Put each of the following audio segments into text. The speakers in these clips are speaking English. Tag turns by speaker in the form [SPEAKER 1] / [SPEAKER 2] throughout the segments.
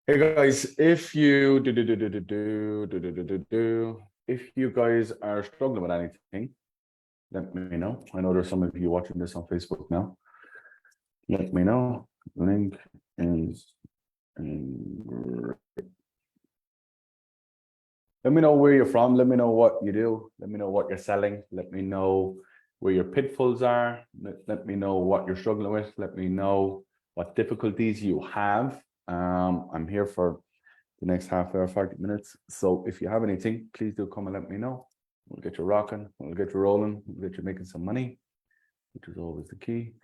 [SPEAKER 1] Hey guys, if you if you guys are struggling with anything, let me know. I know there's some of you watching this on Facebook now. Let me know. Link is let me know where you're from. Let me know what you do. Let me know what you're selling. Let me know where your pitfalls are. Let me know what you're struggling with. Let me know what difficulties you have. I'm here for the next half hour, 40 minutes. So if you have anything, please do come and let me know. We'll get you rocking. We'll get you rolling. We'll get you making some money, which is always the key.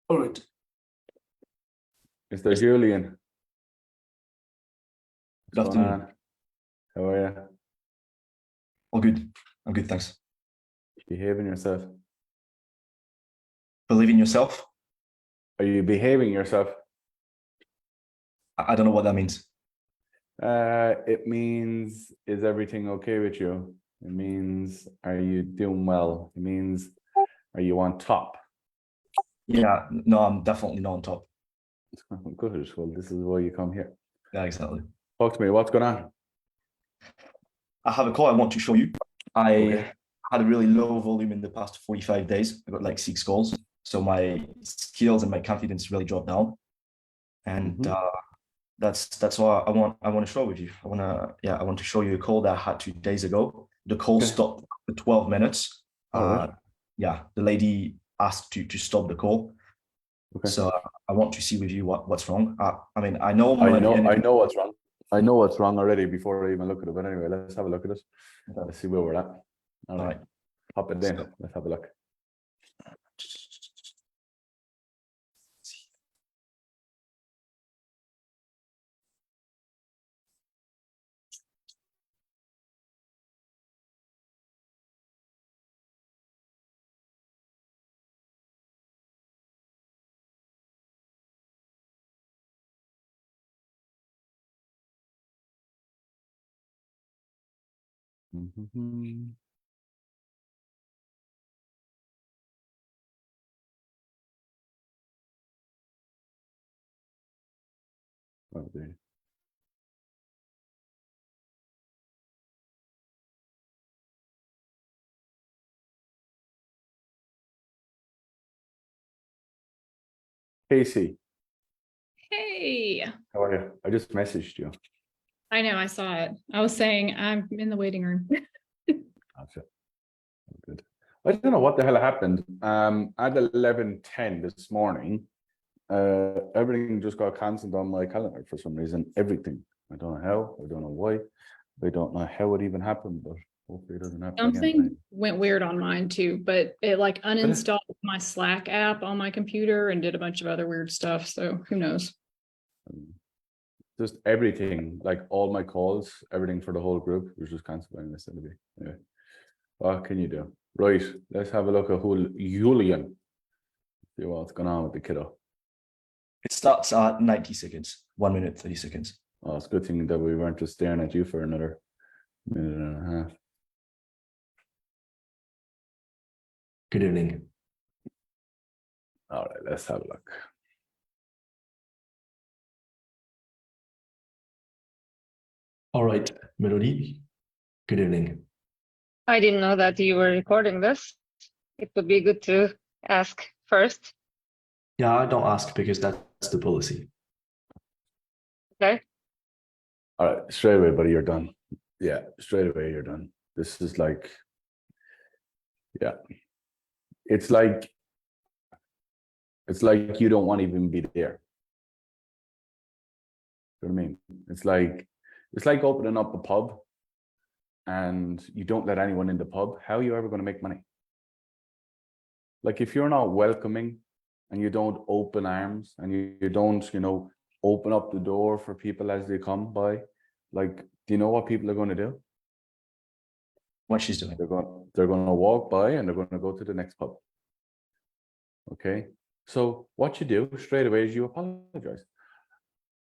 [SPEAKER 2] All right.
[SPEAKER 1] Mr. Julian.
[SPEAKER 2] Good afternoon.
[SPEAKER 1] How are you?
[SPEAKER 2] All good. I'm good, thanks.
[SPEAKER 1] Behaving yourself.
[SPEAKER 2] Believe in yourself?
[SPEAKER 1] Are you behaving yourself?
[SPEAKER 2] I don't know what that means.
[SPEAKER 1] It means, is everything okay with you? It means, are you doing well? It means, are you on top?
[SPEAKER 2] Yeah, no, I'm definitely not on top.
[SPEAKER 1] Good. Well, this is why you come here.
[SPEAKER 2] Yeah, exactly.
[SPEAKER 1] Talk to me. What's going on?
[SPEAKER 2] I have a call I want to show you. I
[SPEAKER 1] Okay.
[SPEAKER 2] had a really low volume in the past 45 days. I got like 6 calls. So my skills and my confidence really dropped down. And that's why I want to show with you. I want to show you a call that I had 2 days ago. The call stopped for 12 minutes.
[SPEAKER 1] All right.
[SPEAKER 2] Yeah, the lady asked to stop the call.
[SPEAKER 1] Okay.
[SPEAKER 2] So I want to see with you what's wrong. I mean, I know
[SPEAKER 1] I know what's wrong. I know what's wrong already before I even look at it. But anyway, let's have a look at it.
[SPEAKER 2] Okay.
[SPEAKER 1] Let's see where we're at. All right. Pop it in.
[SPEAKER 2] So,
[SPEAKER 1] let's have a look. Okay. Casey,
[SPEAKER 3] Hey,
[SPEAKER 1] how are you? I just messaged you.
[SPEAKER 3] I know, I saw it. I was saying I'm in the waiting room.
[SPEAKER 1] Gotcha. Good. I don't know what the hell happened. At 11:10 this morning, everything just got cancelled on my calendar for some reason. Everything. I don't know how. I don't know why. I don't know how it even happened, but hopefully it doesn't happen
[SPEAKER 3] Something
[SPEAKER 1] again.
[SPEAKER 3] went weird on mine too, but it like uninstalled my Slack app on my computer and did a bunch of other weird stuff. So who knows?
[SPEAKER 1] Just everything, like all my calls, everything for the whole group was just cancelled by this. Anyway, what can you do? Right, let's have a look at who Julian. See what's going on with the kiddo.
[SPEAKER 2] it starts at 90 seconds, 1 minute, 30 seconds.
[SPEAKER 1] Oh, it's a good thing that we weren't just staring at you for another minute and a half.
[SPEAKER 4] Good evening.
[SPEAKER 1] All right, let's have a look.
[SPEAKER 4] All right, Melody, good evening.
[SPEAKER 5] I didn't know that you were recording this. It would be good to ask first.
[SPEAKER 4] Yeah, I don't ask because that's the policy.
[SPEAKER 5] Okay.
[SPEAKER 1] All right, straight away, buddy, you're done. Yeah, straight away, you're done. This is like, yeah, it's like you don't want to even be there. You know what I mean? It's like opening up a pub and you don't let anyone in the pub. How are you ever going to make money? Like if you're not welcoming and you don't open arms and you don't, open up the door for people as they come by, like, do you know what people are going to do?
[SPEAKER 2] What she's doing.
[SPEAKER 1] They're going to walk by and they're going to go to the next pub. Okay. So what you do straight away is you apologize.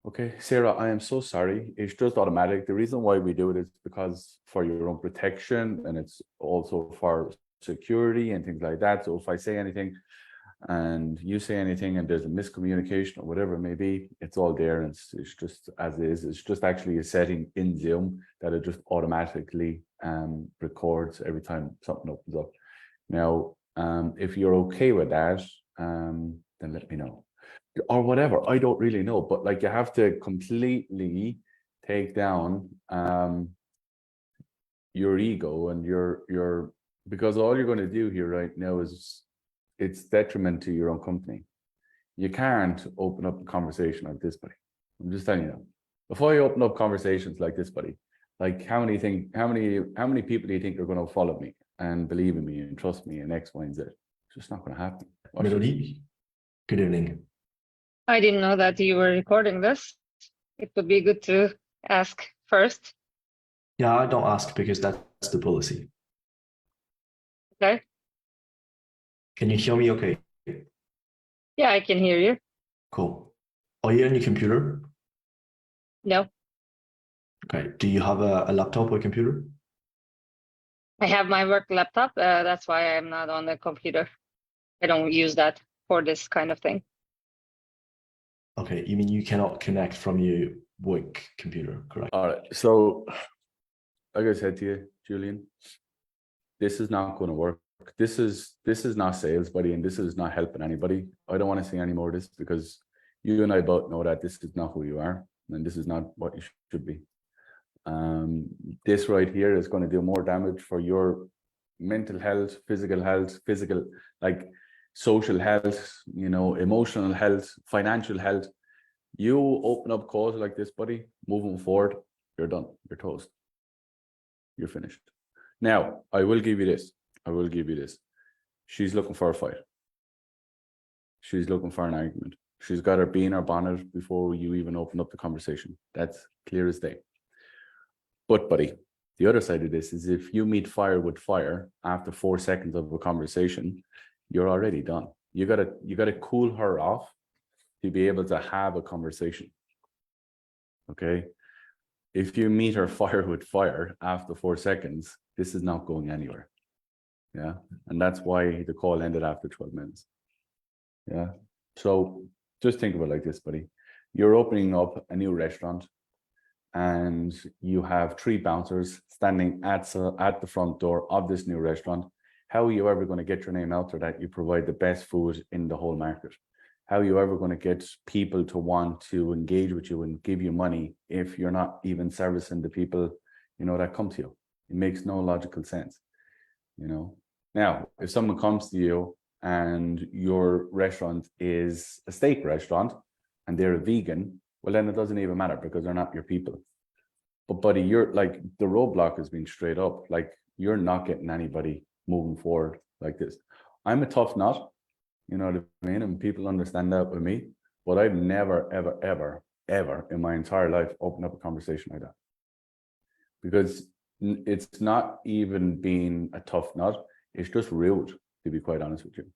[SPEAKER 1] Okay, Sarah, I am so sorry. It's just automatic. The reason why we do it is because for your own protection and it's also for security and things like that. So if I say anything and you say anything and there's a miscommunication or whatever it may be, it's all there and it's just as is. It's just actually a setting in Zoom that it just automatically records every time something opens up. Now, if you're okay with that, then let me know. Or whatever, I don't really know, but like you have to completely take down your ego and your because all you're going to do here right now is it's detriment to your own company. You can't open up a conversation like this, buddy. I'm just telling you. Before you open up conversations like this, buddy, like how many people do you think are going to follow me and believe in me and trust me and X, Y, and Z? It's just not going to happen.
[SPEAKER 4] Melody, good evening.
[SPEAKER 5] I didn't know that you were recording this. It would be good to ask first.
[SPEAKER 4] Yeah, I don't ask because that's the policy.
[SPEAKER 5] Okay.
[SPEAKER 4] Can you hear me okay?
[SPEAKER 5] Yeah, I can hear you.
[SPEAKER 4] Cool. Are you on your computer?
[SPEAKER 5] No,
[SPEAKER 4] Okay. Do you have a laptop or computer?
[SPEAKER 5] I have my work laptop. That's why I'm not on the computer. I don't use that for this kind of thing.
[SPEAKER 4] Okay, you mean you cannot connect from your work computer, correct?
[SPEAKER 1] All right. So, like I said to you, Julian, this is not going to work. This is not sales, buddy, and this is not helping anybody. I don't want to see any more of this because you and I both know that this is not who you are, and this is not what you should be. This right here is going to do more damage for your mental health, like social health, emotional health, financial health. You open up calls like this, buddy, moving forward, you're done. You're toast. You're finished. Now, I will give you this. She's looking for a fight. She's looking for an argument. She's got her bee in her bonnet before you even open up the conversation. That's clear as day. But, buddy, the other side of this is if you meet fire with fire after 4 seconds of a conversation, you're already done. You gotta cool her off to be able to have a conversation. Okay. If you meet her fire with fire after 4 seconds, this is not going anywhere. Yeah. And that's why the call ended after 12 minutes. Yeah. So just think of it like this, buddy. You're opening up a new restaurant and you have 3 bouncers standing at the front door of this new restaurant. How are you ever going to get your name out there that you provide the best food in the whole market? How are you ever going to get people to want to engage with you and give you money if you're not even servicing the people, that come to you? It makes no logical sense, Now, if someone comes to you and your restaurant is a steak restaurant and they're a vegan, well, then it doesn't even matter because they're not your people. But buddy, you're like, the roadblock has been straight up. Like, you're not getting anybody moving forward like this. I'm a tough nut, you know what I mean? And people understand that with me, but I've never, ever, ever, ever in my entire life opened up a conversation like that. Because it's not even being a tough nut. It's just rude, to be quite honest with you.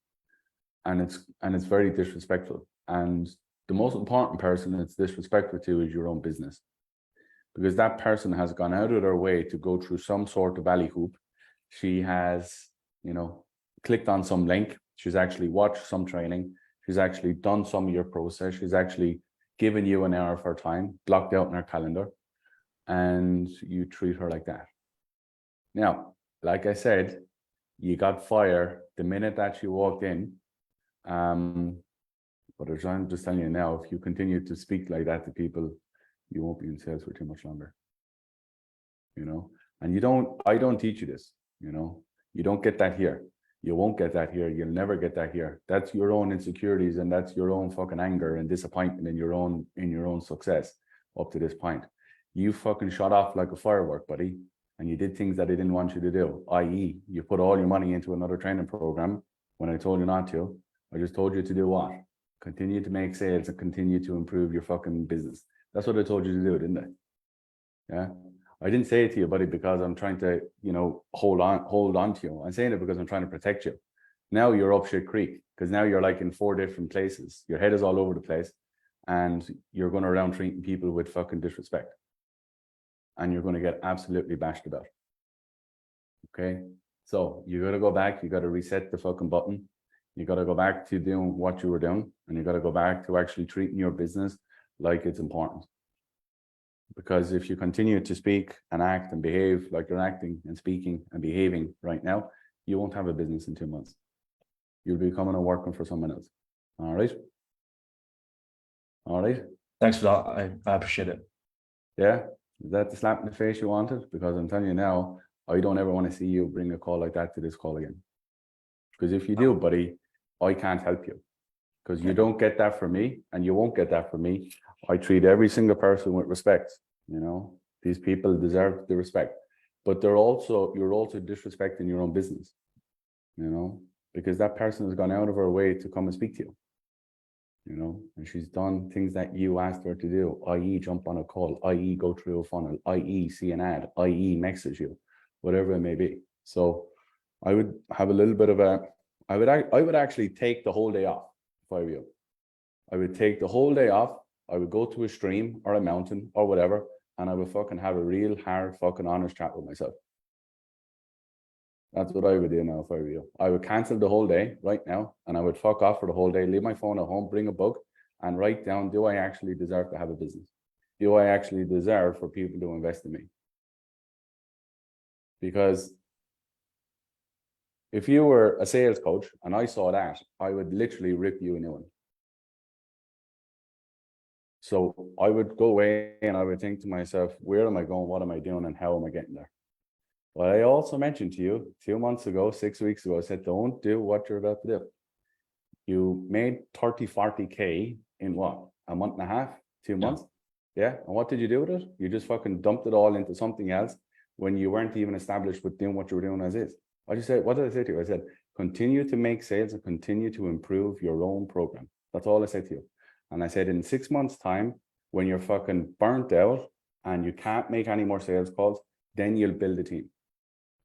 [SPEAKER 1] And it's very disrespectful. And the most important person it's disrespectful to is your own business. Because that person has gone out of their way to go through some sort of alley hoop. She has, clicked on some link. She's actually watched some training. She's actually done some of your process. She's actually given you an hour of her time, blocked out in her calendar, and you treat her like that. Now, like I said, you got fired the minute that you walked in. But as I'm just telling you now, if you continue to speak like that to people, you won't be in sales for too much longer. You know, and I don't teach you this, you know, you don't get that here. You won't get that here. You'll never get that here. That's your own insecurities, and that's your own fucking anger and disappointment in your own success up to this point. You fucking shot off like a firework, buddy, and you did things that I didn't want you to do, i.e. you put all your money into another training program when I told you not to. I just told you to do what? Continue to make sales and continue to improve your fucking business. That's what I told you to do, didn't I? Yeah. I didn't say it to you, buddy, because I'm trying to, you know, hold on to you. I'm saying it because I'm trying to protect you. Now you're up shit creek, because now you're like in 4 different places. Your head is all over the place, and you're going around treating people with fucking disrespect. And you're going to get absolutely bashed about. Okay? So you got to go back. You got to reset the fucking button. You got to go back to doing what you were doing, and you got to go back to actually treating your business like it's important. Because if you continue to speak and act and behave like you're acting and speaking and behaving right now, you won't have a business in 2 months. You'll be coming and working for someone else. All right? All right?
[SPEAKER 2] Thanks for that. I appreciate it.
[SPEAKER 1] Yeah? Is that the slap in the face you wanted? Because I'm telling you now, I don't ever want to see you bring a call like that to this call again. Because if you do, buddy, I can't help you. Because you don't get that from me, and you won't get that from me. I treat every single person with respect. You know, these people deserve the respect, but you're also disrespecting your own business, you know, because that person has gone out of her way to come and speak to you, you know, and she's done things that you asked her to do, i.e. jump on a call, i.e. go through a funnel, i.e. see an ad, i.e. message you, whatever it may be. So I would have a little bit of I would actually take the whole day off if I were you. I would take the whole day off. I would go to a stream or a mountain or whatever, and I would fucking have a real hard fucking honest chat with myself. That's what I would do now if I were you. I would cancel the whole day right now, and I would fuck off for the whole day, leave my phone at home, bring a book, and write down, do I actually deserve to have a business? Do I actually deserve for people to invest in me? Because if you were a sales coach and I saw that, I would literally rip you a new one. So I would go away and I would think to myself, where am I going? What am I doing? And how am I getting there? But I also mentioned to you 2 months ago, 6 weeks ago, I said, don't do what you're about to do. You made 30, 40K in what? A month and a half, 2 months? Yeah. And what did you do with it? You just fucking dumped it all into something else when you weren't even established with doing what you were doing as is. I just said, what did I say to you? I said, continue to make sales and continue to improve your own program. That's all I said to you. And I said, in 6 months' time, when you're fucking burnt out and you can't make any more sales calls, then you'll build a team.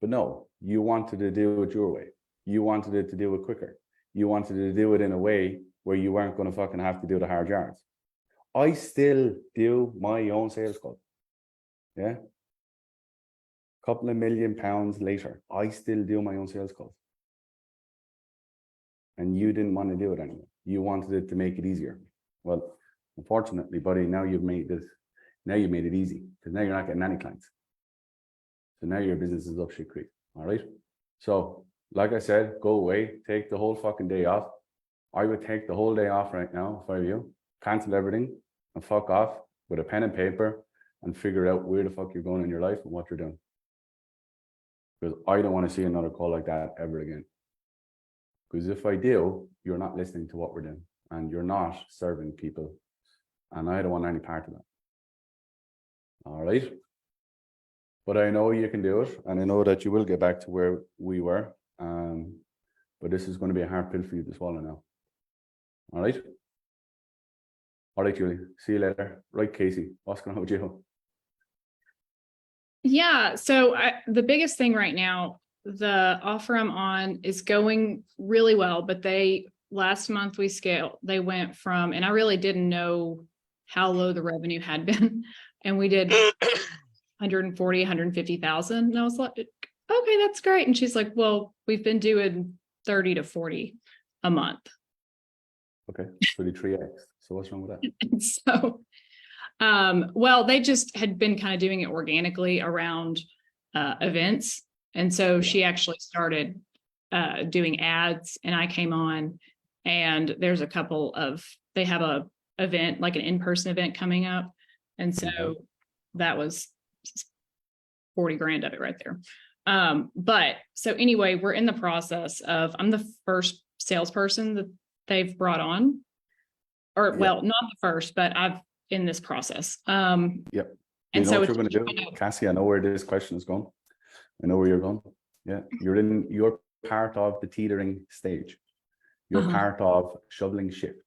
[SPEAKER 1] But no, you wanted to do it your way. You wanted it to do it quicker. You wanted to do it in a way where you weren't going to fucking have to do the hard yards. I still do my own sales calls. Yeah. Couple of £1 million later, I still do my own sales calls. And you didn't want to do it anymore. You wanted it to make it easier. Well, unfortunately, buddy, now you've made this. Now you've made it easy, because now you're not getting any clients. So now your business is up shit creek. All right. So, like I said, go away, take the whole fucking day off. I would take the whole day off right now if I were you. Cancel everything and fuck off with a pen and paper and figure out where the fuck you're going in your life and what you're doing. Because I don't want to see another call like that ever again. Because if I do, you're not listening to what we're doing and you're not serving people. And I don't want any part of that. All right. But I know you can do it. And I know that you will get back to where we were. But this is going to be a hard pill for you to swallow now. All right. All right, Julie. See you later. Right, Casey. What's going on with you?
[SPEAKER 3] Yeah. So the biggest thing right now, the offer I'm on is going really well, but last month we scaled, they went from, and I really didn't know how low the revenue had been. And we did 140, 150,000. And I was like, okay, that's great. And she's like, well, we've been doing 30 to 40 a month.
[SPEAKER 1] Okay, so the 3x. So what's wrong with that?
[SPEAKER 3] And so, well, they just had been kind of doing it organically around events. And so she actually started doing ads, and I came on, and there's a couple of, they have a event, like an in-person event coming up. And so that was 40 grand of it right there. But so anyway, we're in the process of, I'm the first salesperson that they've brought on, or well, not the first, but I've in this process.
[SPEAKER 1] Yep. You
[SPEAKER 3] And
[SPEAKER 1] know
[SPEAKER 3] so
[SPEAKER 1] what you're going to do, Cassie? I know where this question is going. I know where you're going. Yeah, you're part of the teetering stage. You're part of shoveling shit.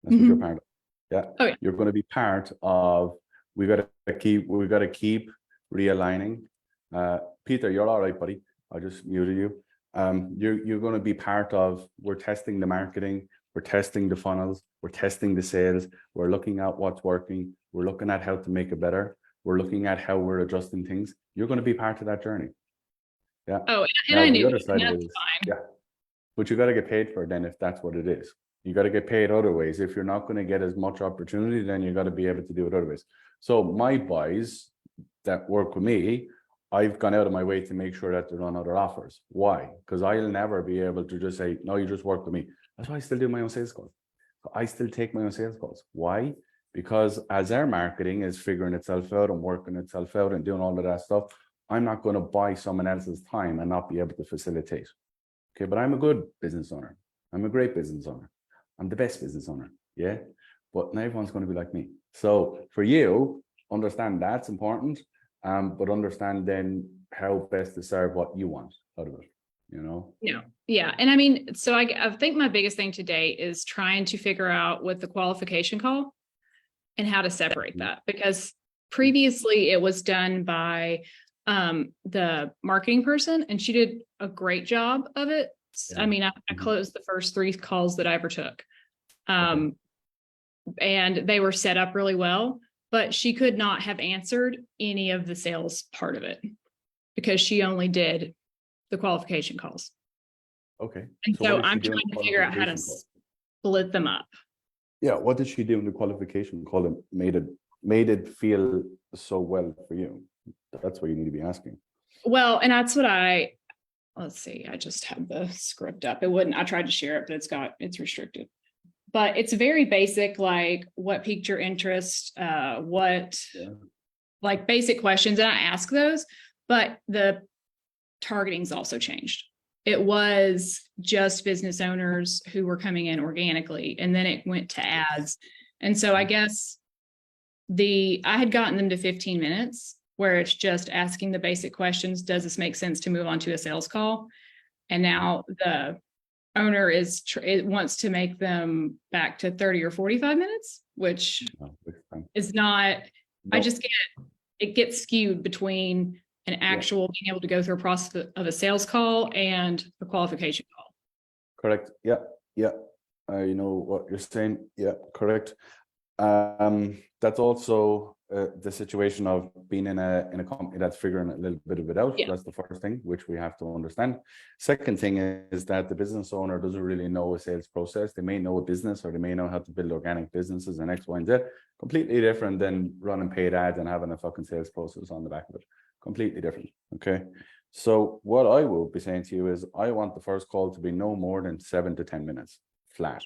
[SPEAKER 1] That's what you're part of. Yeah.
[SPEAKER 3] Oh, yeah.
[SPEAKER 1] You're going to be part of. We got to keep realigning. Peter, you're all right, buddy. I just muted you. You're going to be part of. We're testing the marketing. We're testing the funnels. We're testing the sales. We're looking at what's working. We're looking at how to make it better. We're looking at how we're adjusting things. You're going to be part of that journey. Yeah.
[SPEAKER 3] Oh, and
[SPEAKER 1] Now,
[SPEAKER 3] I
[SPEAKER 1] the
[SPEAKER 3] knew
[SPEAKER 1] other
[SPEAKER 3] that,
[SPEAKER 1] side
[SPEAKER 3] and
[SPEAKER 1] of
[SPEAKER 3] that's
[SPEAKER 1] it is,
[SPEAKER 3] fine.
[SPEAKER 1] yeah, but you got to get paid for it then, if that's what it is. You got to get paid other ways. If you're not going to get as much opportunity, then you got to be able to do it other ways. So my boys that work with me, I've gone out of my way to make sure that they're on other offers. Why? Because I'll never be able to just say, no, you just work with me. That's why I still do my own sales calls. I still take my own sales calls. Why? Because as our marketing is figuring itself out and working itself out and doing all of that stuff, I'm not going to buy someone else's time and not be able to facilitate. Okay, but I'm a good business owner. I'm a great business owner. I'm the best business owner. Yeah, but not everyone's going to be like me. So for you, understand that's important, but understand then how best to serve what you want out of it. You know?
[SPEAKER 3] Yeah. And I mean, so I think my biggest thing today is trying to figure out what the qualification call and how to separate that, because previously it was done by the marketing person, and she did a great job of it.
[SPEAKER 1] Yeah.
[SPEAKER 3] I mean, I closed the first 3 calls that I ever took. And they were set up really well, but she could not have answered any of the sales part of it because she only did the qualification calls.
[SPEAKER 1] Okay.
[SPEAKER 3] And so
[SPEAKER 1] what did she
[SPEAKER 3] I'm
[SPEAKER 1] do in
[SPEAKER 3] trying
[SPEAKER 1] the
[SPEAKER 3] to figure out how to
[SPEAKER 1] qualification call?
[SPEAKER 3] split them up.
[SPEAKER 1] Yeah, what did she do in the qualification call that made it feel so well for you? That's what you need to be asking.
[SPEAKER 3] Well, and that's what let's see, I just have the script up. I tried to share it, but it's restricted. But it's very basic, like what piqued your interest, like basic questions, and I ask those, but the targeting's also changed. It was just business owners who were coming in organically, and then it went to ads. And so I guess I had gotten them to 15 minutes where it's just asking the basic questions. Does this make sense to move on to a sales call? And now the owner it wants to make them back to 30 or 45 minutes, which is not, it gets skewed between an actual being able to go through a process of a sales call and a qualification call.
[SPEAKER 1] Correct. Yeah. You know what you're saying. Yeah, correct. That's also the situation of being in a company that's figuring a little bit of it out. That's the first thing, which we have to understand. Second thing is that the business owner doesn't really know a sales process. They may know a business, or they may know how to build organic businesses and X, Y, and Z. Completely different than running paid ads and having a fucking sales process on the back of it. Completely different. Okay. So what I will be saying to you is I want the first call to be no more than 7 to 10 minutes flat.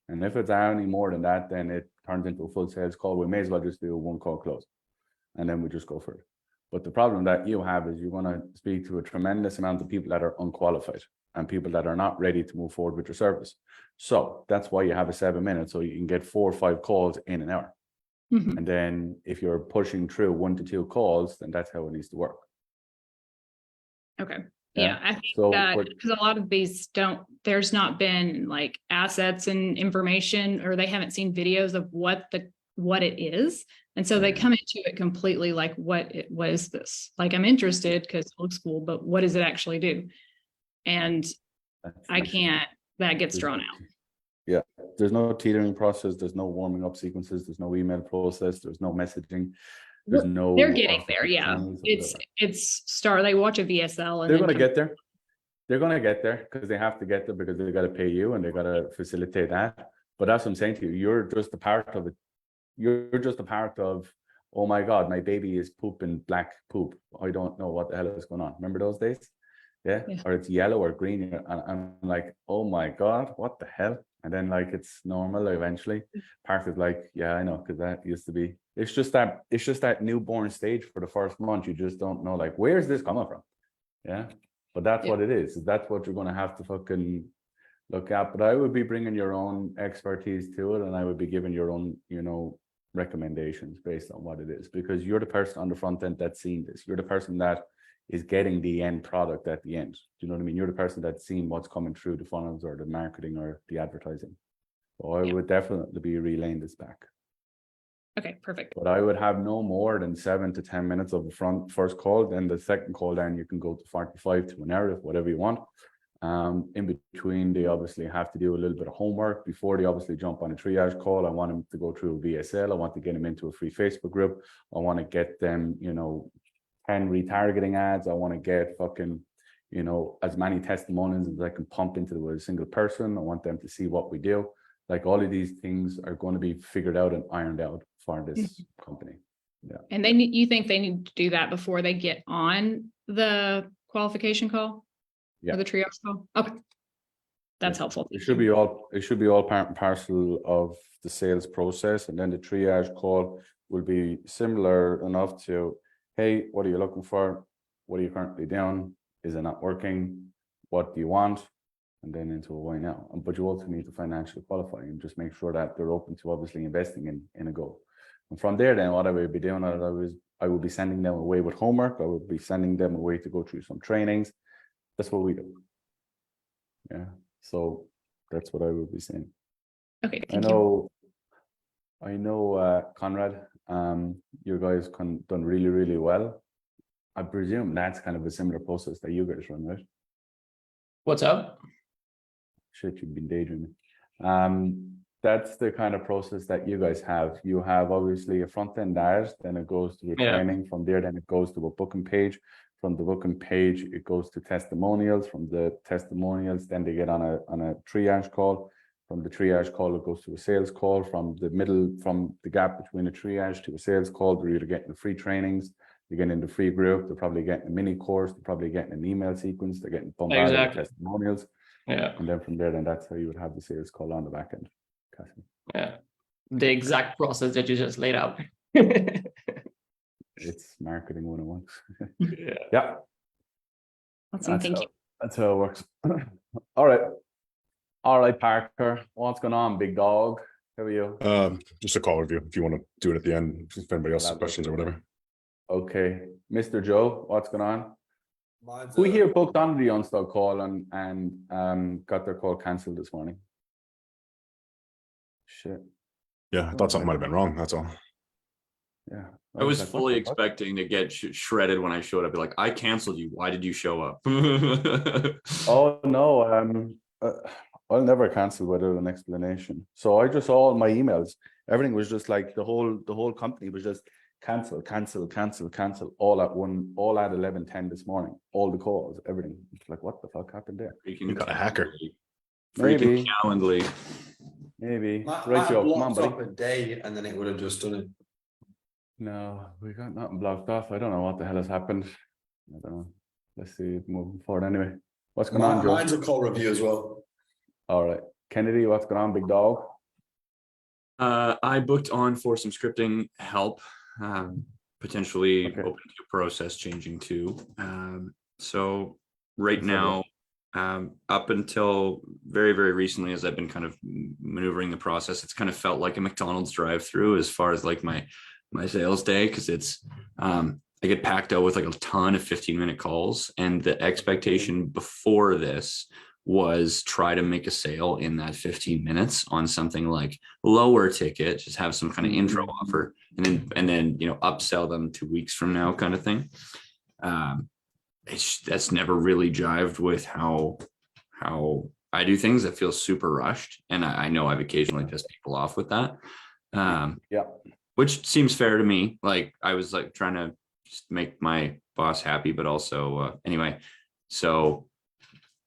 [SPEAKER 1] And if it's any more than that, then it turns into a full sales call. We may as well just do a 1 call close, and then we just go for it. But the problem that you have is you're going to speak to a tremendous amount of people that are unqualified and people that are not ready to move forward with your service. So that's why you have a 7 minutes, so you can get 4 or 5 calls in an hour. And then if you're pushing through 1 to 2 calls, then that's how it needs to work.
[SPEAKER 3] Okay. Yeah, I think
[SPEAKER 1] So
[SPEAKER 3] that because a lot of these there's not been like assets and information, or they haven't seen videos of what it is. And so they come into it completely like, what is this? Like, I'm interested because it looks cool, but what does it actually do? And that gets drawn out.
[SPEAKER 1] Yeah, there's no teetering process, there's no warming up sequences, there's no email process, there's no messaging. There's no.
[SPEAKER 3] They're getting there. Yeah, they watch a VSL and
[SPEAKER 1] they're going to get there. They're going to get there because they have to get there because they got to pay you and they got to facilitate that. But that's what I'm saying to you. You're just a part of it. You're just a part of, oh my God, my baby is pooping black poop. I don't know what the hell is going on. Remember those days? Yeah.
[SPEAKER 3] Yeah.
[SPEAKER 1] Or it's yellow or green. And I'm like, oh my God, what the hell? And then like it's normal eventually. Part of like, yeah, I know, because that used to be, it's just that newborn stage for the first month. You just don't know, like, where's this coming from? Yeah. But that's
[SPEAKER 3] Yeah.
[SPEAKER 1] what it is. That's what you're going to have to fucking look at. But I would be bringing your own expertise to it, and I would be giving your own, you know, recommendations based on what it is, because you're the person on the front end that's seen this. You're the person that is getting the end product at the end. Do you know what I mean? You're the person that's seen what's coming through the funnels or the marketing or the advertising. So I
[SPEAKER 3] Yeah.
[SPEAKER 1] would definitely be relaying this back.
[SPEAKER 3] Okay, perfect.
[SPEAKER 1] But I would have no more than 7 to 10 minutes of the first call. Then the second call, then you can go to 45 to an hour, whatever you want. In between, they obviously have to do a little bit of homework before they obviously jump on a triage call. I want them to go through a VSL. I want to get them into a free Facebook group. I want to get them, you know, 10 retargeting ads. I want to get fucking, you know, as many testimonials as I can pump into a single person. I want them to see what we do. Like all of these things are going to be figured out and ironed out for this company. Yeah.
[SPEAKER 3] And you think they need to do that before they get on the qualification call?
[SPEAKER 1] Yeah.
[SPEAKER 3] Or the triage call? Okay. That's helpful.
[SPEAKER 1] It should be all part and parcel of the sales process. And then the triage call will be similar enough to, hey, what are you looking for? What are you currently doing? Is it not working? What do you want? And then into a why now. But you also need to financially qualify and just make sure that they're open to obviously investing in a goal. And from there, then what I would be doing, I would be sending them away with homework. I would be sending them away to go through some trainings. That's what we do. Yeah. So that's what I would be saying.
[SPEAKER 3] Okay, thank you.
[SPEAKER 1] I know, Conrad, you guys done really, really well. I presume that's kind of a similar process that you guys run, right?
[SPEAKER 6] What's up?
[SPEAKER 1] Shit, you've been daydreaming. That's the kind of process that you guys have. You have obviously a front end ad, then it goes to a
[SPEAKER 6] Yeah.
[SPEAKER 1] training. From there, then it goes to a booking page. From the booking page, it goes to testimonials. From the testimonials, then they get on a triage call. From the triage call, it goes to a sales call. From the gap between a triage to a sales call, they're either getting the free trainings, they're getting in the free group, they're probably getting a mini course, they're probably getting an email sequence, they're getting bombarded with
[SPEAKER 6] Exactly.
[SPEAKER 1] testimonials.
[SPEAKER 6] Yeah.
[SPEAKER 1] And then from there, then that's how you would have the sales call on the back end. Cassie.
[SPEAKER 6] Yeah. The exact process that you just laid out.
[SPEAKER 1] It's marketing 101.
[SPEAKER 6] Yeah.
[SPEAKER 1] Yeah.
[SPEAKER 3] Awesome, thank you.
[SPEAKER 1] That's how it works. All right, Parker. What's going on, big dog? How are you?
[SPEAKER 7] Just a call review if you want to do it at the end, if anybody else has
[SPEAKER 1] Elaborate.
[SPEAKER 7] questions or whatever.
[SPEAKER 1] Okay. Mr. Joe, what's going on?
[SPEAKER 8] Mine's,
[SPEAKER 1] Who here booked on the Unstock call and got their call cancelled this morning? Shit.
[SPEAKER 7] Yeah, I thought something might have been wrong. That's all.
[SPEAKER 1] Yeah.
[SPEAKER 9] I was
[SPEAKER 1] like, what
[SPEAKER 9] fully
[SPEAKER 1] the fuck?
[SPEAKER 9] expecting to get shredded when I showed up. Be like, I canceled you. Why did you show up?
[SPEAKER 1] Oh no, I'll never cancel without an explanation. So I just saw all my emails. Everything was just like the whole company was just cancel, all at 11:10 this morning. All the calls, everything. It's like, what the fuck happened there?
[SPEAKER 7] You got a hacker.
[SPEAKER 9] Freaking
[SPEAKER 1] Maybe.
[SPEAKER 9] Calendly.
[SPEAKER 1] Maybe.
[SPEAKER 8] might
[SPEAKER 1] Right,
[SPEAKER 8] have
[SPEAKER 1] Joe, come on,
[SPEAKER 8] blocked
[SPEAKER 1] buddy.
[SPEAKER 8] up a day and then it would have just done it.
[SPEAKER 1] No, we got nothing blocked off. I don't know what the hell has happened. I don't know. Let's see it moving forward anyway. What's going on, Joe?
[SPEAKER 8] Mine's a call review as well.
[SPEAKER 1] All right. Kennedy, what's going on, big dog?
[SPEAKER 9] I booked on for some scripting help, potentially
[SPEAKER 1] Okay.
[SPEAKER 9] open to process changing too. So right
[SPEAKER 1] That's
[SPEAKER 9] now, up until very, very recently, as I've been kind of maneuvering the process, it's kind of felt like a McDonald's drive-through as far as like my sales day, because it's I get packed out with like a ton of 15-minute calls, and the expectation before this was try to make a sale in that 15 minutes on something like lower ticket, just have some kind of intro offer, and then upsell them 2 weeks from now kind of thing. That's never really jived with how I do things. That feels super rushed, and I know I've occasionally pissed people off with that.
[SPEAKER 1] Yeah.
[SPEAKER 9] Which seems fair to me. Like I was like trying to just make my boss happy, but also anyway. So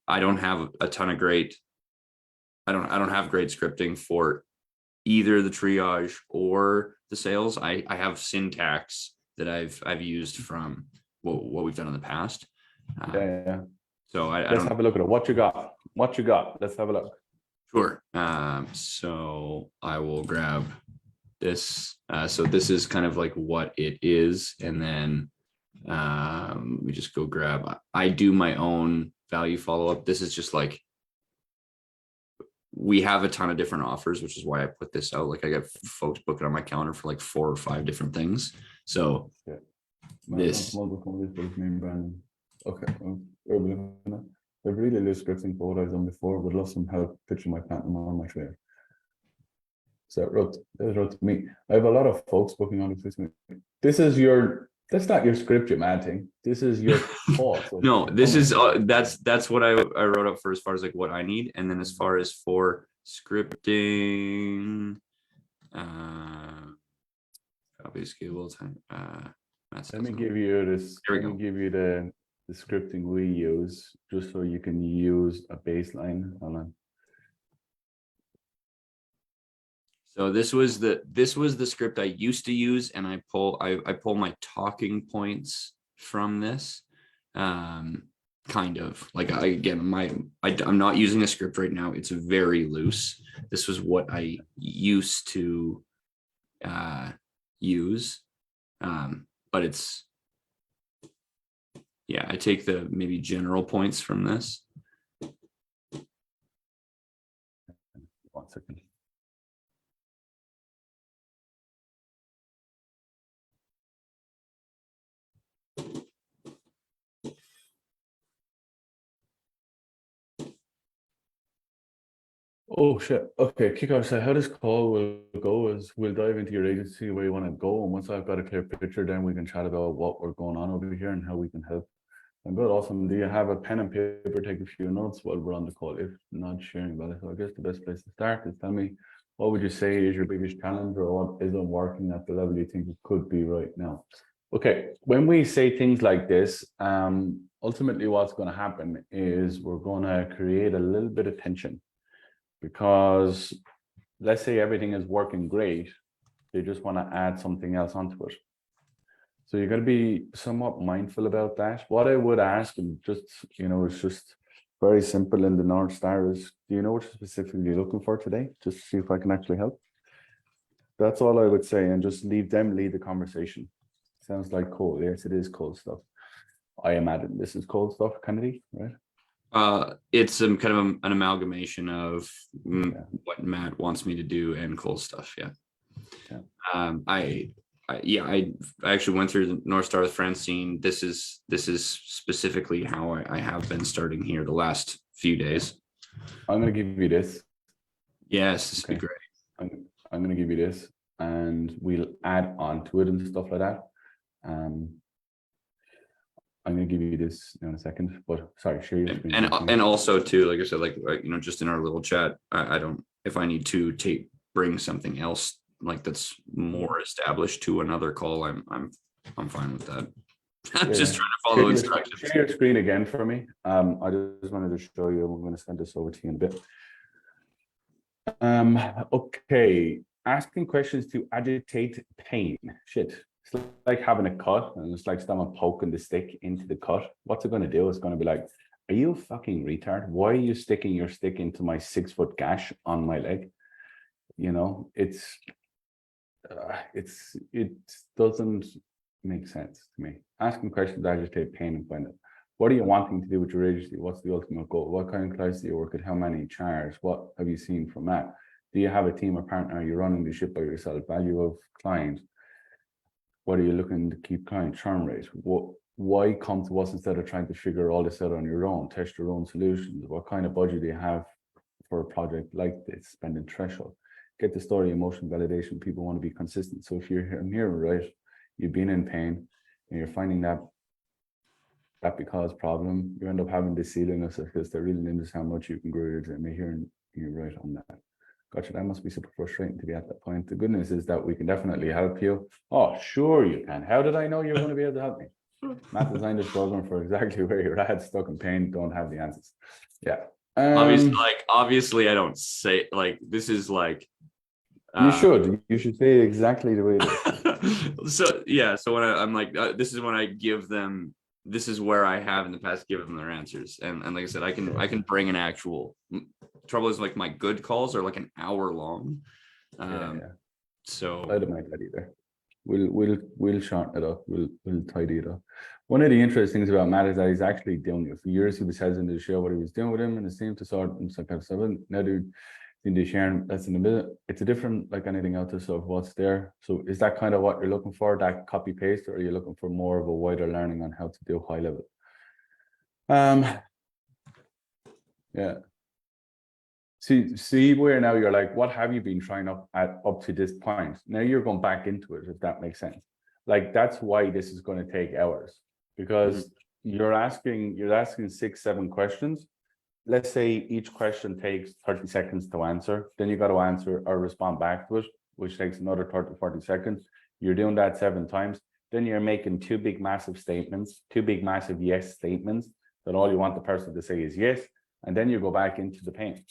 [SPEAKER 9] I don't have a ton of great I don't have great scripting for either the triage or the sales. I have syntax that I've used from what we've done in the past.
[SPEAKER 1] Yeah.
[SPEAKER 9] So I
[SPEAKER 1] Let's
[SPEAKER 9] don't.
[SPEAKER 1] have a look at it. What you got? What you got? Let's have a look.
[SPEAKER 9] Sure. So I will grab this. So this is kind of like what it is, and then we just go grab. I do my own value follow up. This is just like, we have a ton of different offers, which is why I put this out. Like I got folks booking on my calendar for like 4 or 5 different things. So
[SPEAKER 1] Yeah.
[SPEAKER 9] this.
[SPEAKER 1] Okay. They've really loose scripting for what I've done before. Would love some help pitching my pattern on my trailer. So that wrote to me. I have a lot of folks booking on this. This is your. That's not your script, you mad thing. This is your thoughts.
[SPEAKER 9] No, this is that's what I wrote up for as far as like what I need, and then as far as for scripting, copy scale time.
[SPEAKER 1] Let me give you this.
[SPEAKER 9] Here we
[SPEAKER 1] Let me
[SPEAKER 9] go.
[SPEAKER 1] give you the scripting we use, just so you can use a baseline. Hold on.
[SPEAKER 9] So this was the script I used to use, and I pull my talking points from this. Kind of like I'm not using a script right now. It's very loose. This was what I used to use. But it's, yeah, I take the maybe general points from this.
[SPEAKER 1] 1 second. Oh shit. Okay, kickoff. So how this call will go is we'll dive into your agency where you want to go, and once I've got a clear picture, then we can chat about what we're going on over here and how we can help. I'm good. Awesome. Do you have a pen and paper? Take a few notes while we're on the call. If not sharing about it, so I guess the best place to start is tell me, what would you say is your biggest challenge, or what isn't working at the level you think it could be right now? Okay, when we say things like this, ultimately what's going to happen is we're going to create a little bit of tension, because let's say everything is working great, they just want to add something else onto it. So you're going to be somewhat mindful about that. What I would ask, and just, it's just very simple in the North Star, is, do you know what you're specifically looking for today? Just to see if I can actually help. That's all I would say, and just leave them lead the conversation. Sounds like cold. Yes, it is cold stuff. I imagine this is cold stuff, Kennedy, right?
[SPEAKER 9] It's kind of an amalgamation of what Matt wants me to do and cool stuff. Yeah. I actually went through the North Star with Francine. This is specifically how I have been starting here the last few days.
[SPEAKER 1] I'm going to give you this.
[SPEAKER 9] Yes, this would be great.
[SPEAKER 1] I'm going to give you this, and we'll add on to it and stuff like that. I'm going to give you this in a second, but sorry, share your screen.
[SPEAKER 9] And also too, like I said, like, just in our little chat, I don't, if I need to bring something else like that's more established to another call, I'm fine with that. I'm just trying to follow instructions.
[SPEAKER 1] Share your screen again for me. I just wanted to show you. I'm going to send this over to you in a bit. Okay, asking questions to agitate pain. Shit. It's like having a cut, and it's like someone poking the stick into the cut. What's it going to do? It's going to be like, are you a fucking retard? Why are you sticking your stick into my 6-foot gash on my leg? It doesn't make sense to me. Asking questions to agitate pain and find it. What are you wanting to do with your agency? What's the ultimate goal? What kind of clients do you work at? How many charge? What have you seen from that? Do you have a team or partner? Are you running the ship by yourself? Value of client. What are you looking to keep client churn rate? Why come to us instead of trying to figure all this out on your own? Test your own solutions. What kind of budget do you have for a project like this? Spending threshold. Get the story, emotion, validation. People want to be consistent. So if you're here, right, you've been in pain and you're finding that because problem, you end up having this ceiling of because they're reeling into how much you can grow your dream. You're right on that. Gotcha, that must be super frustrating to be at that point. The good news is that we can definitely help you. Oh, sure you can. How did I know you were going to be able to help me? Matt designed this program for exactly where you're at, stuck in pain, don't have the answers. Yeah,
[SPEAKER 9] Obviously I don't say like this is like
[SPEAKER 1] You should say it exactly the way it is.
[SPEAKER 9] so yeah, so when I'm like this is when I give them, this is where I have in the past given them their answers, and like I said, I can bring an actual, trouble is like my good calls are like an hour long. So
[SPEAKER 1] I don't mind that either. We'll shorten it up. We'll tidy it up. One of the interesting things about Matt is that he's actually doing it. For years he was hesitant to share what he was doing with him, and it seemed to sort and some kind of stuff. Now they're into sharing that's in a minute. It's a different like anything else of what's there. So is that kind of what you're looking for? That copy paste, or are you looking for more of a wider learning on how to do high level? Yeah. See where now you're like, what have you been trying up to this point? Now you're going back into it, if that makes sense. Like that's why this is going to take hours, because you're asking 6-7 questions. Let's say each question takes 30 seconds to answer. Then you got to answer or respond back to it, which takes another 30-40 seconds. You're doing that 7 times. Then you're making 2 big massive statements, 2 big massive yes statements that all you want the person to say is yes, and then you go back into the paint.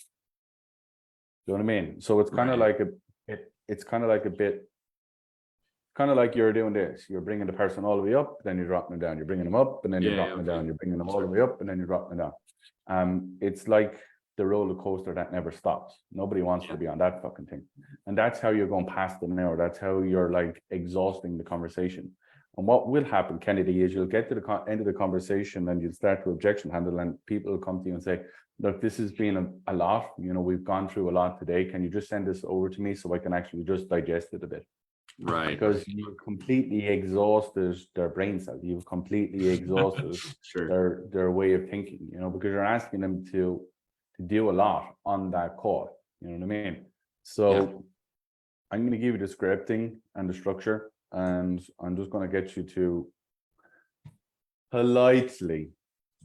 [SPEAKER 1] You know what I mean? So it's kind of like kind of like you're doing this. You're bringing the person all the way up, then you're dropping them down. You're bringing them up, and then you're dropping them down. You're bringing them all the way up, and then you're dropping them down. It's like the roller coaster that never stops. Nobody wants to be on that fucking thing. And that's how you're going past an hour. That's how you're like exhausting the conversation. And what will happen, Kennedy, is you'll get to the end of the conversation and you'll start to objection handle, and people will come to you and say, look, this has been a lot. You know, we've gone through a lot today. Can you just send this over to me so I can actually just digest it a bit?
[SPEAKER 9] Right.
[SPEAKER 1] Because you've completely exhausted their brain cells. You've completely exhausted their way of thinking, you know, because you're asking them to do a lot on that call. You know what I mean? So I'm going to give you the scripting and the structure, and I'm just going to get you to politely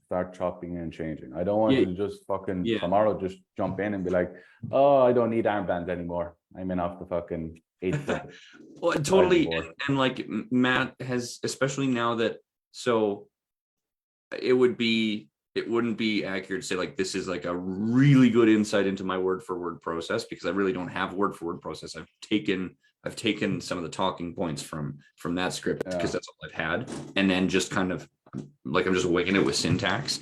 [SPEAKER 1] start chopping and changing. I don't want you to just fucking tomorrow just jump in and be like, oh, I don't need armbands anymore. I'm in off the fucking 8th.
[SPEAKER 9] Well, totally. And like Matt has, especially now that, so it wouldn't be accurate to say like this is like a really good insight into my word for word process, because I really don't have word for word process. I've taken some of the talking points from that script because that's all I've had, and then just kind of like I'm just winging it with syntax.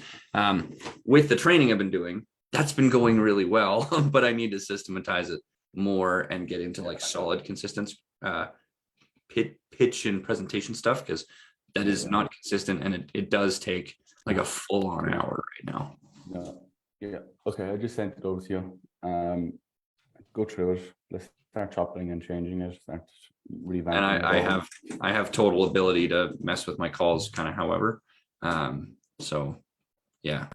[SPEAKER 9] With the training I've been doing, that's been going really well, but I need to systematize it more and get into like solid, consistent pitch and presentation stuff, because that is not consistent, and it does take like a full-on hour right now. Okay, I just sent it over to you. Go through it. Let's start chopping and changing it. Start revamping. And I have total ability to mess with my calls, kind of. However, so yeah.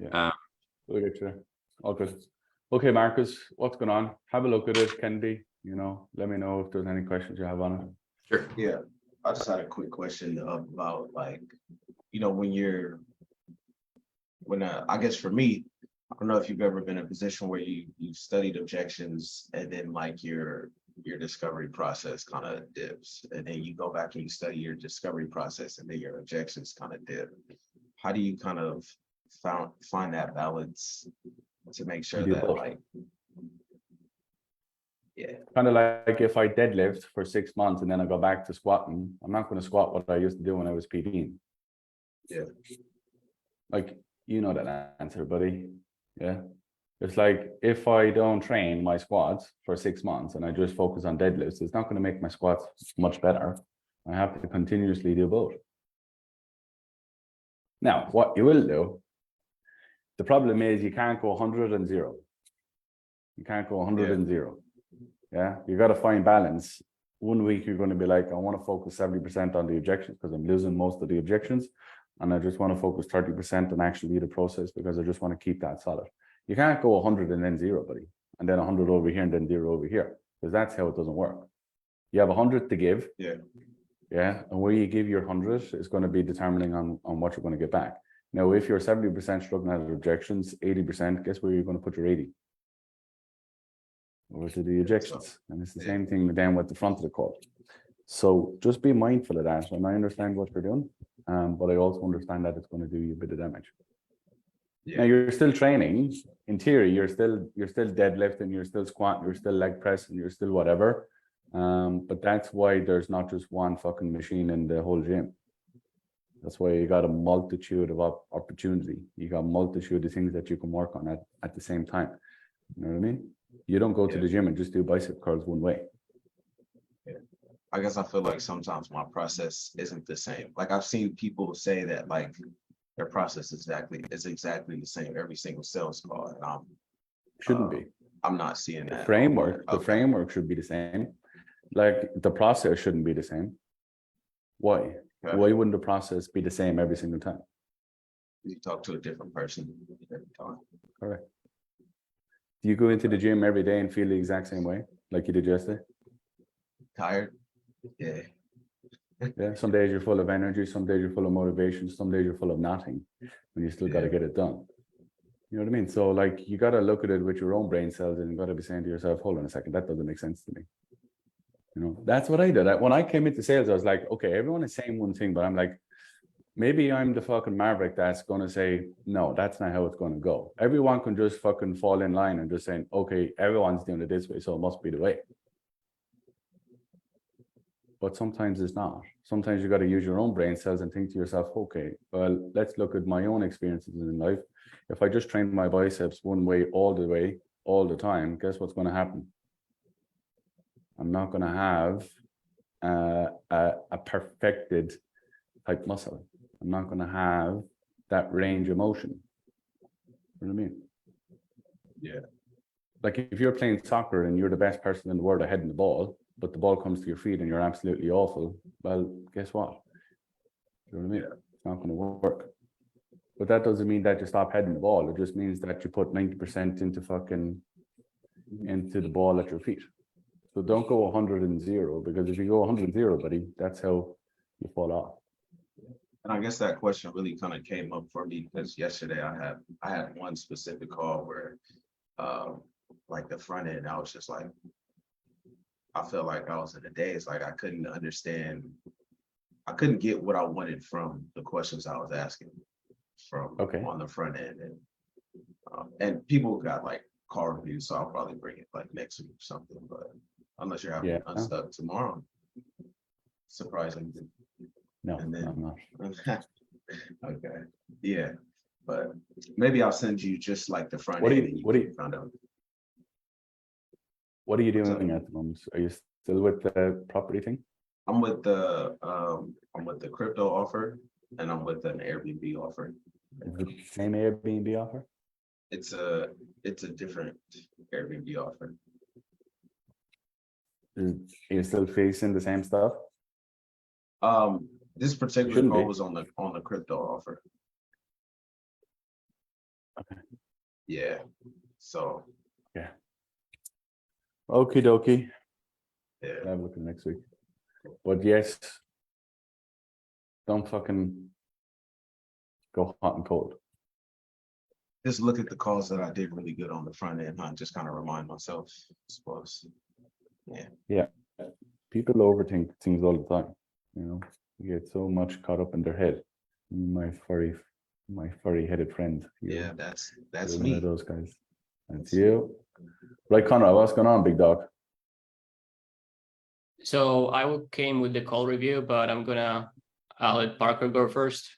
[SPEAKER 9] We'll get you there. All good. Okay, Marcus, what's going on? Have a look at it, Kennedy. You know, let me know if there's any questions you have on it. Sure.
[SPEAKER 10] Yeah, I just had a quick question about, like, you know, I guess for me, I don't know if you've ever been in a position where you studied objections and then like your discovery process kind of dips, and then you go back and you study your discovery process and then your objections kind of dip. How do you kind of find that balance to make sure that like, kind of like if I deadlift for 6 months and then I go back to squatting, I'm not going to squat what I used to do when I was PDing. Yeah. Like, you know that answer, buddy. Yeah. It's like if I don't train my squats for 6 months and I just focus on deadlifts, it's not going to make my squats much better. I have to continuously do both. Now, what you will do, the problem is you can't go 100 and 0. You can't go 100 and 0. Yeah, you got to find balance. 1 week you're going to be like, I want to focus 70% on the objections because I'm losing most of the objections, and I just want to focus 30% on actually the process because I just want to keep that solid. You can't go 100 and then 0, buddy, and then 100 over here and then 0 over here, because that's how it doesn't work. You have 100 to give. Yeah, and where you give your 100 is going to be determining on what you're going to get back. Now, if you're 70% struggling at objections, 80%, guess where you're going to put your 80? Over to the objections. And it's the same thing then with the front of the call. So just be mindful of that. And I understand what you're doing, but I also understand that it's going to do you a bit of damage. Now you're still training. In theory, you're still deadlifting, you're still squatting, you're still leg pressing, you're still whatever. But that's why there's not just one fucking machine in the whole gym. That's why you got a multitude of opportunity. You got a multitude of things that you can work on at the same time. You know what I mean? You don't go to the gym and just do bicep curls one way.
[SPEAKER 11] I guess I feel like sometimes my process isn't the same. Like I've seen people say that like their process is exactly the same every single sales call. And
[SPEAKER 10] Shouldn't be.
[SPEAKER 11] I'm not seeing that.
[SPEAKER 10] The framework should be the same. Like the process shouldn't be the same. Why?
[SPEAKER 11] Okay.
[SPEAKER 10] Why wouldn't the process be the same every single time?
[SPEAKER 11] You talk to a different person every time.
[SPEAKER 10] Correct. Do you go into the gym every day and feel the exact same way like you did yesterday?
[SPEAKER 11] Tired? Yeah.
[SPEAKER 10] Yeah. Some days you're full of energy, some days you're full of motivation, some days you're full of nothing, and you still got to get it done. You know what I mean? So like you got to look at it with your own brain cells and you got to be saying to yourself, hold on a second, that doesn't make sense to me. You know, that's what I did. When I came into sales, I was like, okay, everyone is saying one thing, but I'm like, maybe I'm the fucking maverick that's going to say, no, that's not how it's going to go. Everyone can just fucking fall in line and just saying, okay, everyone's doing it this way, so it must be the way. But sometimes it's not. Sometimes you got to use your own brain cells and think to yourself, okay, well, let's look at my own experiences in life. If I just train my biceps one way, all the time, guess what's going to happen? I'm not going to have a perfected type muscle. I'm not going to have that range of motion. You know what I mean?
[SPEAKER 11] Yeah.
[SPEAKER 10] Like if you're playing soccer and you're the best person in the world at heading the ball, but the ball comes to your feet and you're absolutely awful, well, guess what? You know what I mean? It's not going to work. But that doesn't mean that you stop heading the ball. It just means that you put 90% into the ball at your feet. So don't go 100 and 0, because if you go 100 and 0, buddy, that's how you fall off.
[SPEAKER 11] And I guess that question really kind of came up for me because yesterday I had one specific call where like the front end, I was just like, I felt like I was in a daze. Like I couldn't get what I wanted from the questions I was asking from on the front end. And people got like call reviews, so I'll probably bring it like next week or something. But unless you're having unstuck tomorrow, surprising.
[SPEAKER 10] No,
[SPEAKER 11] and then,
[SPEAKER 10] I'm not.
[SPEAKER 11] Okay, yeah, but maybe I'll send you just like the front
[SPEAKER 10] What do
[SPEAKER 11] end.
[SPEAKER 10] you
[SPEAKER 11] find out?
[SPEAKER 10] What are you doing at the moment? Are you still with the property thing?
[SPEAKER 11] I'm with the crypto offer, and I'm with an Airbnb offer.
[SPEAKER 10] Is it the same Airbnb offer?
[SPEAKER 11] It's a different Airbnb offer.
[SPEAKER 10] Are you still facing the same stuff?
[SPEAKER 11] This particular call was on the crypto offer.
[SPEAKER 10] Okay.
[SPEAKER 11] Yeah. So.
[SPEAKER 10] Yeah. Okie dokie.
[SPEAKER 11] Yeah.
[SPEAKER 10] I'll look at next week. But yes, don't fucking go hot and cold.
[SPEAKER 11] Just look at the calls that I did really good on the front end, huh? Just kind of remind myself, I suppose. Yeah.
[SPEAKER 10] Yeah. People overthink things all the time. You know, you get so much caught up in their head. My furry headed friend.
[SPEAKER 11] Yeah, that's
[SPEAKER 10] one
[SPEAKER 11] me.
[SPEAKER 10] of those guys. That's you. Right, Conrad, what's going on, big dog?
[SPEAKER 6] So I came with the call review, but I'll let Parker go first.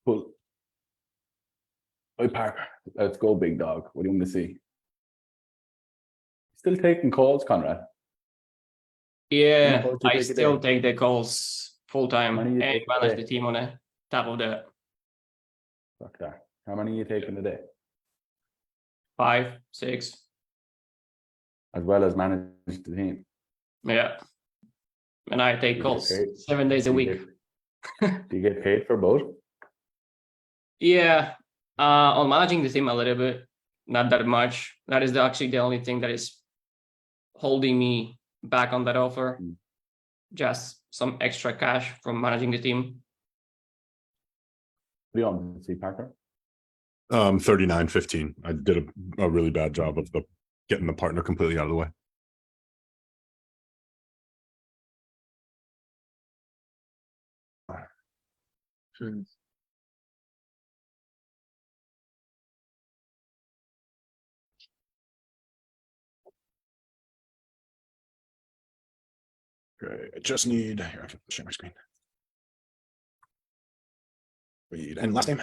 [SPEAKER 10] Cool. Hey, Parker, let's go, big dog. What do you want to see? Still taking calls, Conrad?
[SPEAKER 6] Yeah,
[SPEAKER 10] calls do you
[SPEAKER 6] I
[SPEAKER 10] take a
[SPEAKER 6] still
[SPEAKER 10] day?
[SPEAKER 6] take the calls full time
[SPEAKER 10] How many
[SPEAKER 6] and
[SPEAKER 10] you take a
[SPEAKER 6] manage
[SPEAKER 10] day?
[SPEAKER 6] the team on the top of that.
[SPEAKER 10] Fuck that. How many are you taking a day?
[SPEAKER 6] 5, 6.
[SPEAKER 10] As well as manage the team.
[SPEAKER 6] Yeah. And I take
[SPEAKER 10] You get
[SPEAKER 6] calls
[SPEAKER 10] paid?
[SPEAKER 6] 7 days a
[SPEAKER 10] Do you
[SPEAKER 6] week.
[SPEAKER 10] Do you get paid for both?
[SPEAKER 6] Yeah. On managing the team a little bit, not that much. That is actually the only thing that is holding me back on that offer. Just some extra cash from managing the team.
[SPEAKER 10] What do you want to see, Parker?
[SPEAKER 7] 39.15. I did a really bad job of getting the partner completely out of the way. Great. I just need here. I can share my screen. And last name.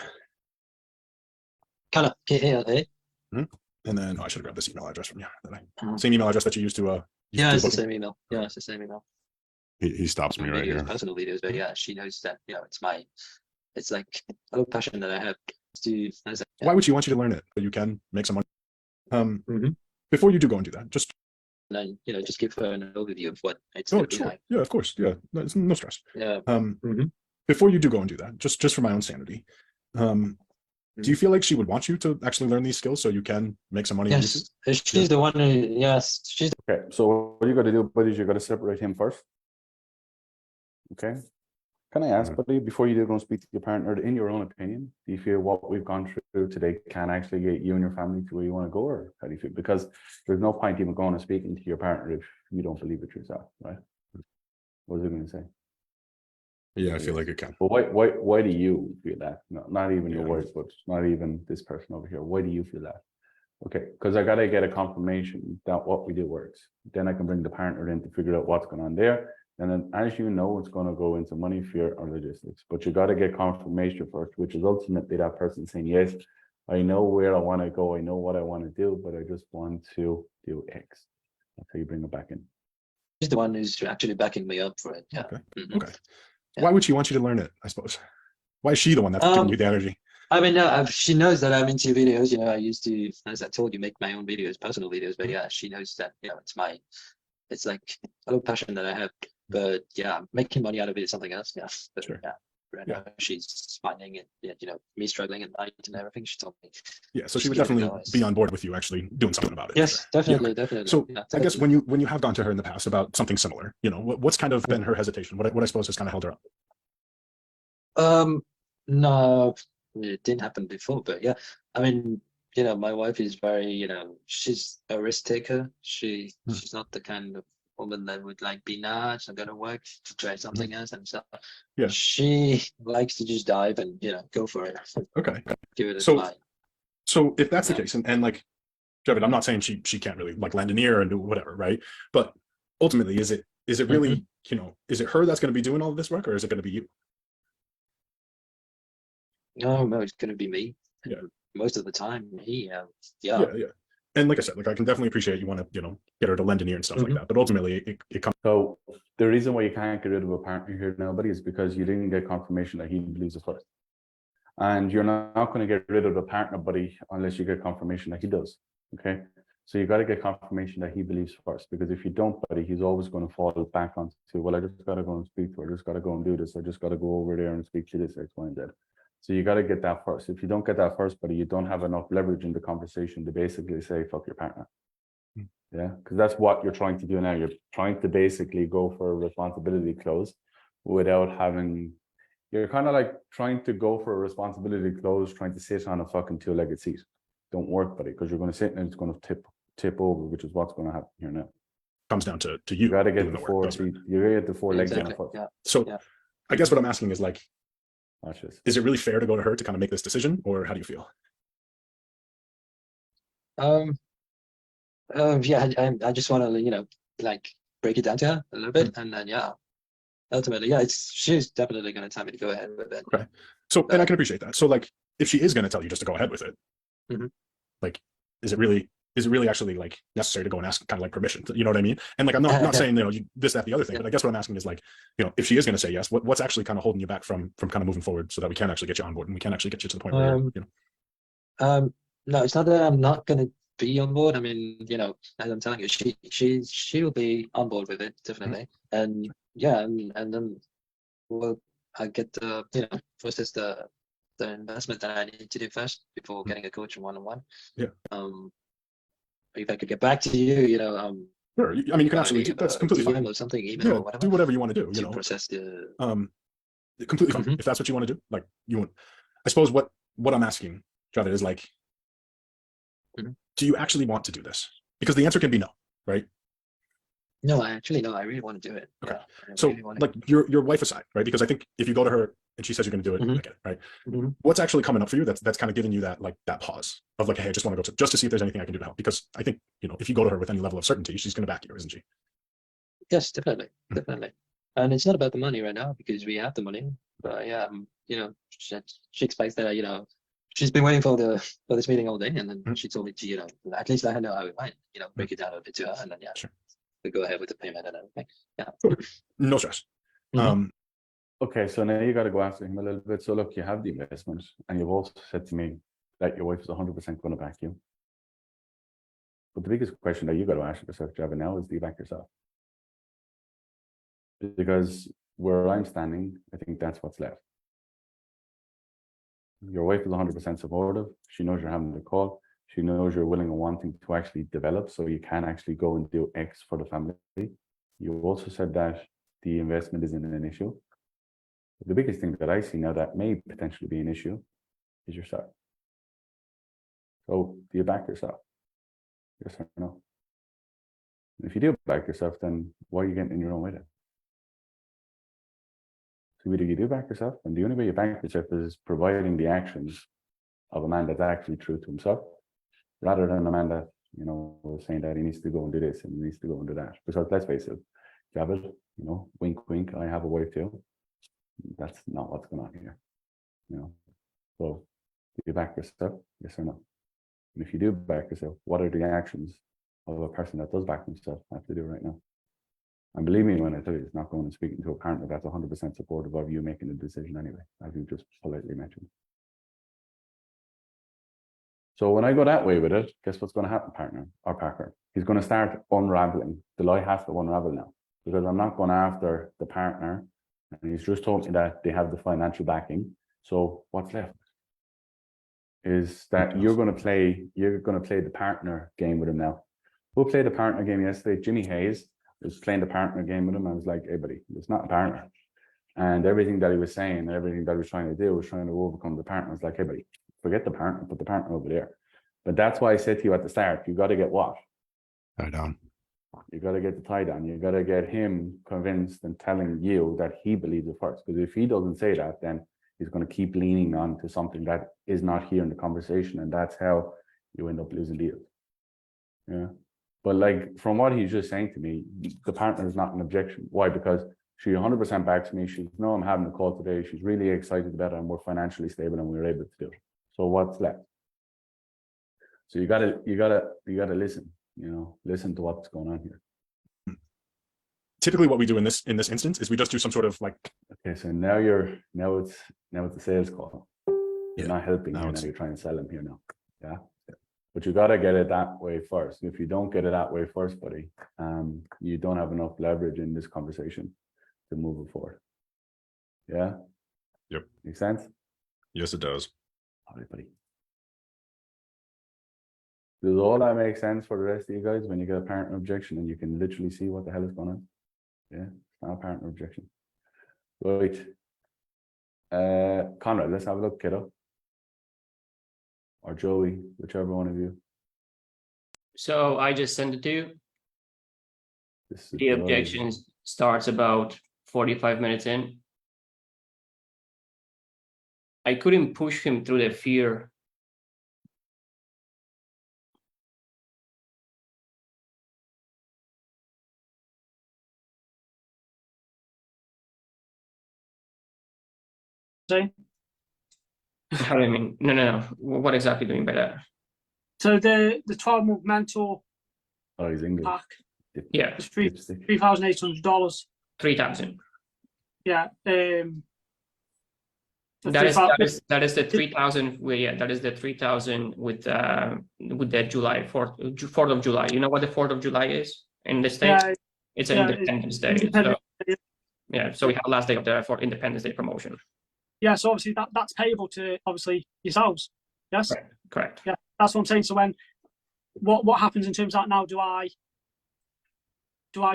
[SPEAKER 12] Kind of KALA.
[SPEAKER 7] And then I should have grabbed this email address from you. Same email address that you used to.
[SPEAKER 12] Yeah, it's the same email. Yeah, it's the same email.
[SPEAKER 7] He stops me right here.
[SPEAKER 12] Personal videos, but yeah, she knows that it's like a little passion that I have to.
[SPEAKER 7] Why would she want you to learn it? But you can make some money. Before you do go and do that, just
[SPEAKER 12] and then just give her an overview of what it's
[SPEAKER 7] oh,
[SPEAKER 12] going to be
[SPEAKER 7] sure.
[SPEAKER 12] like.
[SPEAKER 7] Yeah, of course. Yeah, no stress.
[SPEAKER 12] Yeah.
[SPEAKER 7] Before you do go and do that, just for my own sanity, do you feel like she would want you to actually learn these skills so you can make some money?
[SPEAKER 12] Yes, she's the one who, yes, she's
[SPEAKER 10] Okay, so what you got to do, buddy, is you got to separate him first. Okay. Can I ask, buddy, before you do go and speak to your partner, in your own opinion, do you feel what we've gone through today can actually get you and your family to where you want to go, or how do you feel? Because there's no point even going and speaking to your partner if you don't believe it yourself, right? What was I going to say?
[SPEAKER 7] Yeah, I feel like it can.
[SPEAKER 10] But why do you feel that? No, not even your words, but not even this person over here. Why do you feel that? Okay, because I gotta get a confirmation that what we do works. Then I can bring the partner in to figure out what's going on there. And then, as you know, it's going to go into money, fear, or logistics. But you got to get confirmation first, which is ultimately that person saying, yes, I know where I want to go. I know what I want to do, but I just want to do X. That's how you bring it back in.
[SPEAKER 12] She's the one who's actually backing me up for it. Yeah.
[SPEAKER 7] Okay. Okay. Yeah. Why would she want you to learn it, I suppose? Why is she the one that's giving you the energy?
[SPEAKER 12] I mean, no, she knows that I'm into videos. I used to, as I told you, make my own videos, personal videos. But yeah, she knows that, it's like a little passion that I have. But yeah, making money out of it is something else. Yeah. But,
[SPEAKER 7] sure.
[SPEAKER 12] Yeah. Right now, she's finding it, me struggling at night and everything. She told me.
[SPEAKER 7] Yeah, so she would definitely be on board with you actually doing something about it.
[SPEAKER 12] Yes, definitely, definitely.
[SPEAKER 7] So
[SPEAKER 12] yeah,
[SPEAKER 7] I guess when you have gone to her in the past about something similar, what's kind of been her hesitation? What I suppose has kind of held her up?
[SPEAKER 12] No, it didn't happen before, but yeah, I mean, my wife is very, she's a risk taker. She's not the kind of woman that would be it's not gonna work, to try something else and stuff.
[SPEAKER 7] Yeah,
[SPEAKER 12] she likes to just dive and go for it.
[SPEAKER 7] Okay,
[SPEAKER 12] give it a try.
[SPEAKER 7] So if that's the case, and Javid, I'm not saying she can't really lend an ear and do whatever, right? But ultimately, is it really is it her that's going to be doing all of this work, or is it going to be you?
[SPEAKER 12] No, it's going to be me.
[SPEAKER 7] Yeah,
[SPEAKER 12] most of the time, me.
[SPEAKER 7] Yeah. And like I said, I can definitely appreciate you want to, get her to lend an ear and stuff like that. But ultimately, it comes.
[SPEAKER 10] So the reason why you can't get rid of a partner here now, buddy, is because you didn't get confirmation that he believes it first. And you're not going to get rid of the partner, buddy, unless you get confirmation that he does. Okay. So you got to get confirmation that he believes first, because if you don't, buddy, he's always going to fall back onto, well, I just got to go and speak to her. I just got to go and do this. I just got to go over there and speak to this X, Y, and Z. So you got to get that first. If you don't get that first, buddy, you don't have enough leverage in the conversation to basically say, fuck your partner. Yeah, because that's what you're trying to do now. You're trying to basically go for a responsibility clause without having, you're kind of like trying to go for a responsibility clause, trying to sit on a fucking two-legged seat. Don't work, buddy, because you're going to sit and it's going to tip over, which is what's going to happen here now.
[SPEAKER 7] Comes down to you.
[SPEAKER 10] You got to get the four feet. You got to get the four legs on first.
[SPEAKER 12] Yeah.
[SPEAKER 7] So I guess what I'm asking is
[SPEAKER 10] is
[SPEAKER 7] it really fair to go to her to kind of make this decision, or how do you feel?
[SPEAKER 12] Yeah, I just want to, break it down to her a little bit, and then ultimately, she's definitely going to tell me to go ahead with it.
[SPEAKER 7] Okay. So, and I can appreciate that. So, if she is going to tell you just to go ahead with it, is it really actually necessary to go and ask kind of permission? You know what I mean? And I'm not saying this, that, the other thing, but I guess what I'm asking is if she is going to say yes, what's actually kind of holding you back from kind of moving forward so that we can actually get you on board and we can actually get you to the point where
[SPEAKER 12] no, it's not that I'm not going to be on board. I mean, as I'm telling you, she'll be on board with it definitely, and and then I get the first is the investment that I need to do first before getting a coach one-on-one.
[SPEAKER 7] Yeah.
[SPEAKER 12] If I could get back to you,
[SPEAKER 7] sure. I mean, you can absolutely do that's completely fine.
[SPEAKER 12] Or something, email or whatever.
[SPEAKER 7] Do whatever you want to do.
[SPEAKER 12] To process the
[SPEAKER 7] completely fine. If that's what you want to do, you want. I suppose what I'm asking, Javid, is do you actually want to do this? Because the answer can be no, right?
[SPEAKER 12] No, I really want to do it.
[SPEAKER 7] Okay.
[SPEAKER 12] Yeah,
[SPEAKER 7] so
[SPEAKER 12] really
[SPEAKER 7] your wife aside, right? Because I think if you go to her and she says you're going to do it, I get it, right? What's actually coming up for you that's kind of giving you that that pause of hey, I just want to go just to see if there's anything I can do to help. Because I think if you go to her with any level of certainty, she's going to back you, isn't she?
[SPEAKER 12] Yes, definitely, definitely. And it's not about the money right now because we have the money. But yeah, you know, she expects that she's been waiting for this meeting all day, and then she told me to at least let her know how it went. Break it down a bit to her, and then
[SPEAKER 7] Sure.
[SPEAKER 12] we go ahead with the payment and everything. Yeah.
[SPEAKER 7] No stress.
[SPEAKER 10] Okay, so now you got to go after him a little bit. So look, you have the investment, and you've also said to me that your wife is 100% going to back you. But the biggest question that you got to ask yourself, Java, now is, do you back yourself? Because where I'm standing, I think that's what's left. Your wife is 100% supportive. She knows you're having the call. She knows you're willing and wanting to actually develop, so you can actually go and do X for the family. You also said that the investment isn't an issue. The biggest thing that I see now that may potentially be an issue is yourself. So do you back yourself? Yes or no? If you do back yourself, then why are you getting in your own way then? So either you do back yourself, and the only way you back yourself is providing the actions of a man that's actually true to himself, rather than a man that, was saying that he needs to go and do this and he needs to go and do that. Because let's face it, Javid, wink, wink, I have a wife too. That's not what's going on here. So do you back yourself? Yes or no? And if you do back yourself, what are the actions of a person that does back themselves have to do right now? And believe me when I tell you, it's not going and speaking to a partner that's 100% supportive of you making a decision anyway, as you just politely mentioned. So when I go that way with it, guess what's going to happen, partner or Parker? He's going to start unraveling. The lie has to unravel now, because I'm not going after the partner, and he's just told me that they have the financial backing. So what's left is that you're going to play the partner game with him now. Who played the partner game yesterday? Jimmy Hayes was playing the partner game with him. I was like, hey buddy, it's not a partner. And everything that he was saying, everything that he was trying to do was trying to overcome the partner. I was like, hey buddy, forget the partner, put the partner over there. But that's why I said to you at the start, you got to get what?
[SPEAKER 7] Tie down.
[SPEAKER 10] You got to get the tie down. You got to get him convinced and telling you that he believes it first. Because if he doesn't say that, then he's going to keep leaning on to something that is not here in the conversation. And that's how you end up losing deals. Yeah. But like, from what he's just saying to me, the partner is not an objection. Why? Because she 100% backs me. She's, no, I'm having a call today. She's really excited about it, and we're financially stable and we're able to do it. So what's left? So you gotta listen, listen to what's going on here.
[SPEAKER 7] Typically what we do in this instance is we just do some sort of like,
[SPEAKER 10] okay, so now it's a sales call. You're not helping now, you're trying to sell him here now. Yeah. But you got to get it that way first. If you don't get it that way first, buddy, you don't have enough leverage in this conversation to move it forward. Yeah?
[SPEAKER 7] Yep.
[SPEAKER 10] Make sense?
[SPEAKER 7] Yes, it does.
[SPEAKER 10] All right, buddy. Does all that make sense for the rest of you guys when you get a partner objection and you can literally see what the hell is going on? Yeah, it's not a partner objection. Right. Conrad, let's have a look, kiddo. Or Joey, whichever one of you.
[SPEAKER 6] So I just sent it to you. The objection starts about 45 minutes in. I couldn't push him through the fear. How do you mean? No. What exactly do you mean by that?
[SPEAKER 13] So the 12-month mentor
[SPEAKER 10] he's English.
[SPEAKER 13] pack
[SPEAKER 6] Yeah.
[SPEAKER 13] is $3,800.
[SPEAKER 6] 3,000.
[SPEAKER 13] Yeah.
[SPEAKER 6] That is the 3,000. That is the 3,000 with the July 4th of July. You know what the 4th of July is in the States?
[SPEAKER 13] Yeah,
[SPEAKER 6] it's an Independence Day. So we have the last day of the for Independence Day promotion.
[SPEAKER 13] Yeah, so obviously that's payable to obviously yourselves. Yes.
[SPEAKER 6] Correct.
[SPEAKER 13] Yeah, that's what I'm saying. So when what happens in terms of that now? Do I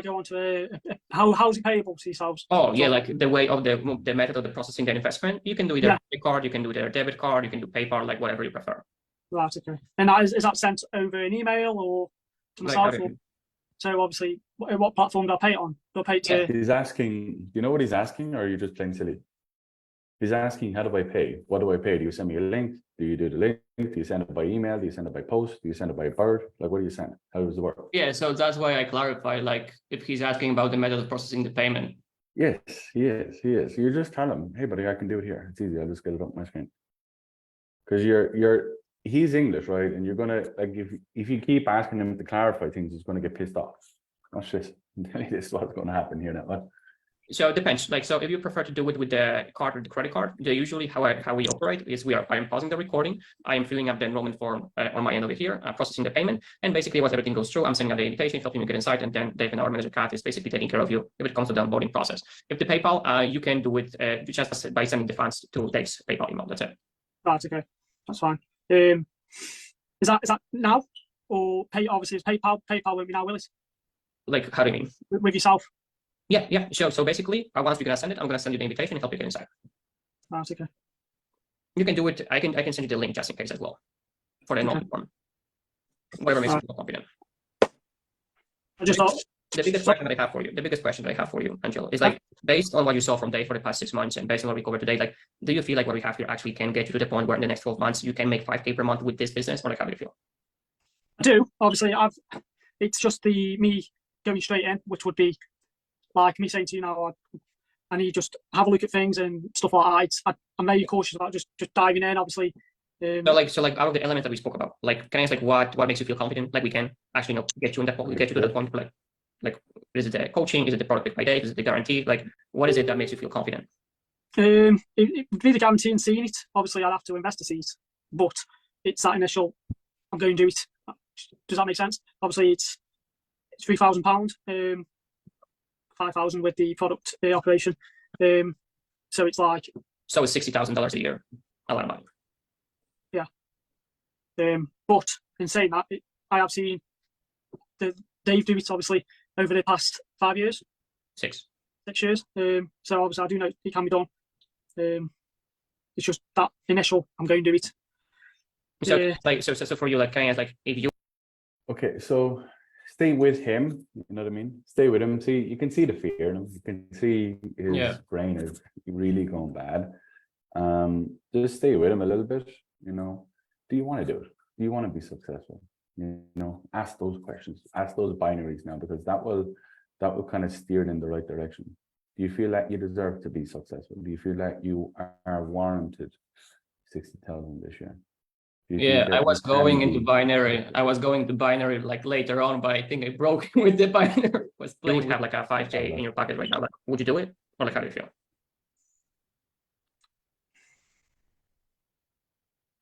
[SPEAKER 13] go on to how's it payable to yourselves?
[SPEAKER 6] Oh yeah, like the way of the method of the processing the investment, you can do either credit card, you can do either debit card, you can do PayPal, like whatever you prefer.
[SPEAKER 13] Right. Okay. And is that sent over an email or to myself? So obviously, what platform do I pay it on? Do I pay it to?
[SPEAKER 10] He's asking. Do you know what he's asking, or are you just playing silly? He's asking, how do I pay? What do I pay? Do you send me a link? Do you do the link? Do you send it by email? Do you send it by post? Do you send it by bird? Like, what do you send? How does it work?
[SPEAKER 6] Yeah, so that's why I clarify, like, if he's asking about the method of processing the payment.
[SPEAKER 10] Yes, he is. He is. You just tell him, hey, buddy, I can do it here. It's easy. I'll just get it up my screen. Because he's English, right? And you're gonna, like, if you keep asking him to clarify things, he's gonna get pissed off. Watch this. This is what's gonna happen here now. What?
[SPEAKER 6] So it depends. Like, so if you prefer to do it with the card or the credit card, usually how we operate is I am pausing the recording, I am filling up the enrollment form on my end over here, processing the payment, and basically once everything goes through, I'm sending out the invitation, helping you get inside, and then Dave and our manager Kat is basically taking care of you if it comes to the onboarding process. If the PayPal, you can do it just by sending the funds to Dave's PayPal email. That's it.
[SPEAKER 13] That's okay. That's fine. Is that now or pay? Obviously, it's PayPal. PayPal won't be now, will it?
[SPEAKER 6] Like, how do you mean?
[SPEAKER 13] With yourself.
[SPEAKER 6] Yeah. So basically, once you're gonna send it, I'm gonna send you the invitation and help you get inside.
[SPEAKER 13] That's okay.
[SPEAKER 6] You can do it. I can send you the link just in case as well for the enrollment form. Whatever makes you feel confident.
[SPEAKER 13] I just thought
[SPEAKER 6] the biggest question that I have for you, Angel, is like, based on what you saw from Dave for the past 6 months and based on what we covered today, like, do you feel like what we have here actually can get you to the point where in the next 12 months you can make 5K per month with this business, or like, how do you feel?
[SPEAKER 13] I do. Obviously, it's just me going straight in, which would be like me saying to you now, I need just have a look at things and stuff like that. I'm very cautious about just diving in, obviously.
[SPEAKER 6] So like out of the elements that we spoke about, like, can I ask, like, what makes you feel confident? Like, we can actually, get you in that point, get you to that point, like, is it the coaching? Is it the product pick by Dave? Is it the guarantee? Like, what is it that makes you feel confident?
[SPEAKER 13] It would be the guarantee and seeing it. Obviously, I'd have to invest to see it, but it's that initial, I'm going to do it. Does that make sense? Obviously, it's £3,000, 5,000 with the product operation. So it's like.
[SPEAKER 6] So it's $60,000 a year. A lot of money.
[SPEAKER 13] Yeah. But in saying that, I have seen Dave do it obviously over the past 5 years.
[SPEAKER 6] 6
[SPEAKER 13] years. So obviously I do know it can be done. It's just that initial, I'm going to do it.
[SPEAKER 6] So for you, like, can I ask, like, if you.
[SPEAKER 10] Okay, so stay with him. You know what I mean? Stay with him. See, you can see the fear in him. You can see his brain is really going bad. Just stay with him a little bit. You know, do you want to do it? Do you want to be successful? You know, ask those questions. Ask those binaries now, because that will kind of steer it in the right direction. Do you feel like you deserve to be successful? Do you feel like you are warranted 60,000 this year?
[SPEAKER 6] Yeah, I was going into binary. Like later on, but I think I broke with the binary. You would have like a 5K in your pocket right now. Like, would you do it, or like, how do you feel?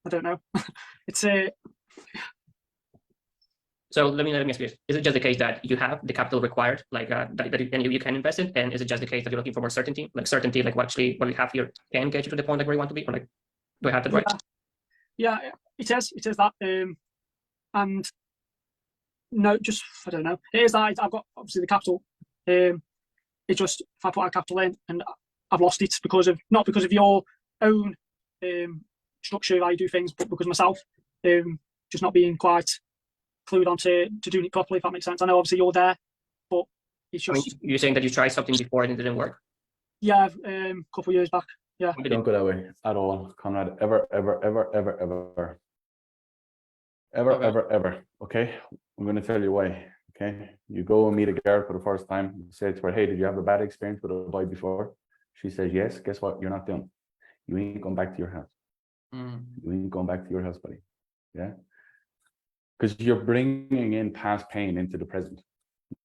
[SPEAKER 13] I don't know. It's
[SPEAKER 6] So let me ask you this: is it just the case that you have the capital required, like that you can invest in, and is it just the case that you're looking for more certainty, like what we have here can get you to the point like where you want to be, or like, do I have that right?
[SPEAKER 13] Yeah, it is that, and no, just I don't know. It is that I've got obviously the capital. It's just if I put our capital in and I've lost it not because of your own structure how you do things, but because of myself, just not being quite clued on to doing it properly, if that makes sense. I know obviously you're there, but it's just.
[SPEAKER 6] I mean, you're saying that you tried something before and it didn't work.
[SPEAKER 13] Yeah, a couple of years back. Yeah.
[SPEAKER 10] Don't go that way at all, Conrad. Ever. Okay, I'm going to tell you why. Okay, you go and meet a girl for the first time. You say to her, "Hey, did you have a bad experience with a boy before?" She says, "Yes." Guess what? You're not done. You ain't going back to your house. You ain't going back to your house, buddy. Yeah, because you're bringing in past pain into the present.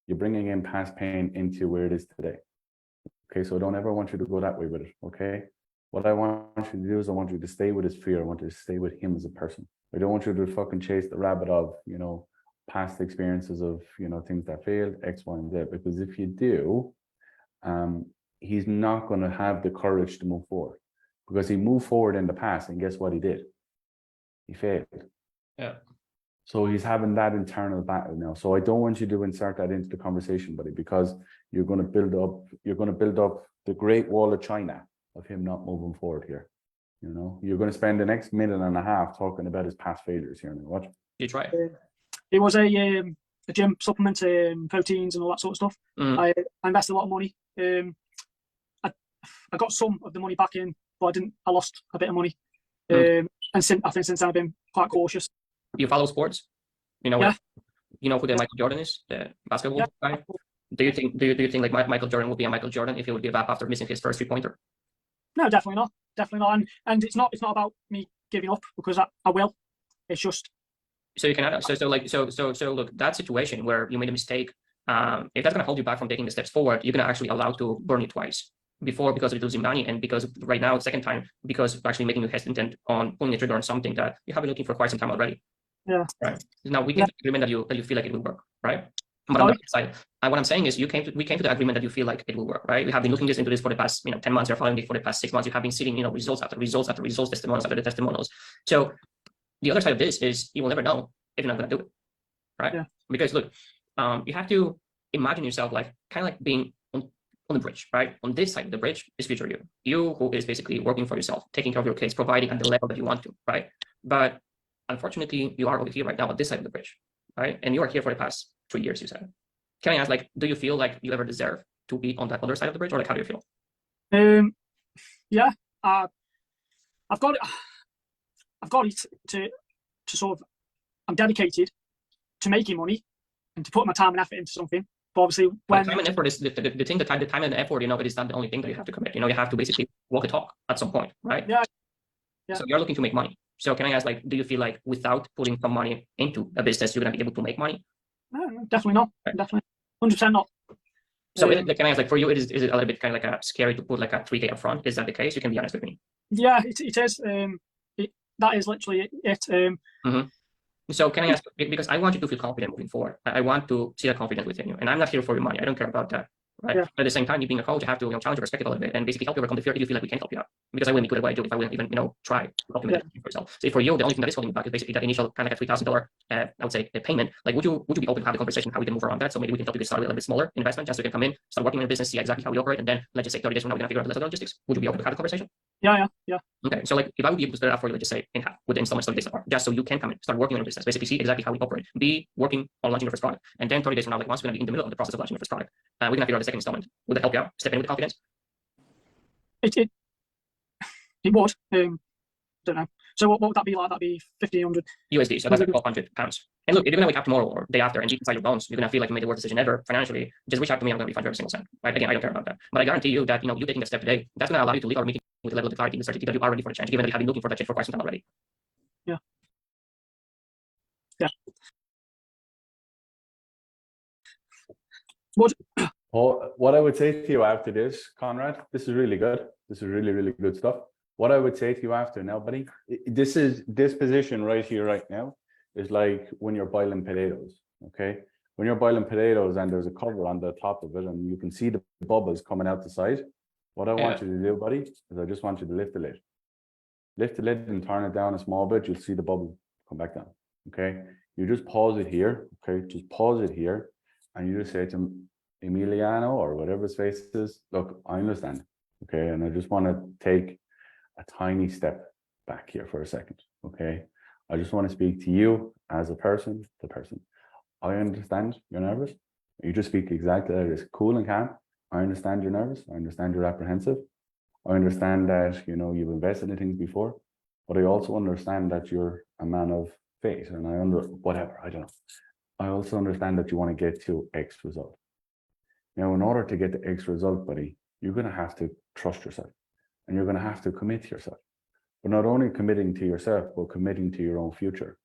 [SPEAKER 10] You're bringing in past pain into where it is today. Okay, so I don't ever want you to go that way with it. Okay, what I want you to do is I want you to stay with his fear. I want you to stay with him as a person. I don't want you to fucking chase the rabbit of, you know, past experiences of, you know, things that failed, X, Y, and Z. Because if you do, he's not going to have the courage to move forward, because he moved forward in the past, and guess what he did? He failed.
[SPEAKER 6] Yeah.
[SPEAKER 10] So he's having that internal battle now. So I don't want you to insert that into the conversation, buddy, because you're going to build up the Great Wall of China of him not moving forward here. You know, you're going to spend the next minute and a half talking about his past failures here. Now, what?
[SPEAKER 6] You try.
[SPEAKER 13] It was a gym supplement, proteins and all that sort of stuff. I invested a lot of money. I got some of the money back in but I lost a bit of money.
[SPEAKER 6] Mm.
[SPEAKER 13] And I think since then I've been quite cautious.
[SPEAKER 6] You follow sports? You know,
[SPEAKER 13] Yeah.
[SPEAKER 6] You know who the Michael Jordan is, the basketball
[SPEAKER 13] Yeah.
[SPEAKER 6] guy. Do you think like Michael Jordan would be a Michael Jordan if he would give up after missing his first 3-pointer?
[SPEAKER 13] No, definitely not. Definitely not. And it's not about me giving up, because I will. It's just.
[SPEAKER 6] So you can so look, that situation where you made a mistake, if that's gonna hold you back from taking the steps forward, you're gonna actually allow to burn it twice. Before, because of losing money, and because right now, second time, because of actually making you hesitant on pulling the trigger on something that you have been looking for quite some time already.
[SPEAKER 13] Yeah.
[SPEAKER 6] Right. Now we came to the agreement that you feel like it will work, right? But on the other side, what I'm saying is we came to the agreement that you feel like it will work, right? We have been looking into this for the past 10 months. You're following it for the past 6 months. You have been seeing results after results after results, testimonials after the testimonials. So the other side of this is you will never know if you're not going to do it, right?
[SPEAKER 13] Yeah.
[SPEAKER 6] Because look, you have to imagine yourself like kind of like being on the bridge, right? On this side of the bridge is future you who is basically working for yourself, taking care of your kids, providing at the level that you want to, right? But unfortunately, you are over here right now on this side of the bridge, right? And you are here for the past 3 years, you said. Can I ask, like, do you feel like you ever deserve to be on that other side of the bridge, or like, how do you feel?
[SPEAKER 13] Yeah, I've got it to sort of. I'm dedicated to making money and to put my time and effort into something. But obviously, when
[SPEAKER 6] time and effort is the thing. The time and effort, it is not the only thing that you have to commit. You have to basically walk the talk at some point, right?
[SPEAKER 13] Yeah.
[SPEAKER 6] So you're looking to make money. So can I ask, like, do you feel like without putting some money into a business, you're gonna be able to make money?
[SPEAKER 13] No, definitely not. Right. Definitely, 100% not.
[SPEAKER 6] So can I ask, like, for you, is it a little bit kind of like scary to put like a 3K up front? Is that the case? You can be honest with me.
[SPEAKER 13] Yeah, it is. That is literally it.
[SPEAKER 6] So can I ask, because I want you to feel confident moving forward. I want to see that confidence within you, and I'm not here for your money. I don't care about that. Right. Yeah. But at the same time, you being a coach, you have to challenge your perspective a little bit and basically help you overcome the fear if you feel like we can't help you out. Because I wouldn't be good at what I do if I wouldn't even try to help you make it for yourself. So for you, the only thing that is holding you back is basically that initial kind of like $3,000 I would say payment. Like, would you be open to have a conversation how we can move around that? So maybe we can help you get started with a little bit smaller investment, just so you can come in, start working in a business, see exactly how we operate, and then let's just say 30 days from now we're gonna figure out the rest of the logistics. Would you be open to have a conversation?
[SPEAKER 13] Yeah.
[SPEAKER 6] Okay, so like if I would be able to split it up for you, let's just say in half with the installments 30 days apart, just so you can come in, start working on your business, basically see exactly how we operate, be working on launching your first product, and then 30 days from now, like once we're gonna be in the middle of the process of launching your first product, we're gonna figure out the second installment. Would that help you out? Step in with the confidence?
[SPEAKER 13] It would. Don't know. So what would that be like? That'd be 1,500
[SPEAKER 6] USD. So that's like 1,200 pounds. And look, if you're gonna wake up tomorrow or day after and deep inside your bones, you're gonna feel like you made the worst decision ever financially. Just reach out to me. I'm gonna refund you every single cent. Right? Again, I don't care about that. But I guarantee you that you taking a step today, that's gonna allow you to leave our meeting with a level of clarity and certainty that you are ready for the change, given that you have been looking for that change for quite some time already.
[SPEAKER 13] Yeah.
[SPEAKER 10] What I would say to you after this, Conrad, this is really good. This is really, really good stuff. What I would say to you after now, buddy, this position right here, right now, is like when you're boiling potatoes, okay? When you're boiling potatoes and there's a cover on the top of it and you can see the bubbles coming out the side, what I want you to do, buddy, is I just want you to lift the lid. Lift the lid and turn it down a small bit, you'll see the bubble come back down, okay? You just pause it here, okay? Just pause it here, and you just say to Emiliano or whatever his face is, look, I understand, okay? And I just want to take a tiny step back here for a second, okay? I just want to speak to you as a person, the person. I understand you're nervous. You just speak exactly like this, cool and calm. I understand you're nervous. I understand you're apprehensive. I understand that, you've invested in things before, but I also understand that you're a man of faith, and I don't know. I also understand that you want to get to X result. Now, in order to get to X result, buddy, you're going to have to trust yourself, and you're going to have to commit to yourself. But not only committing to yourself, but committing to your own future.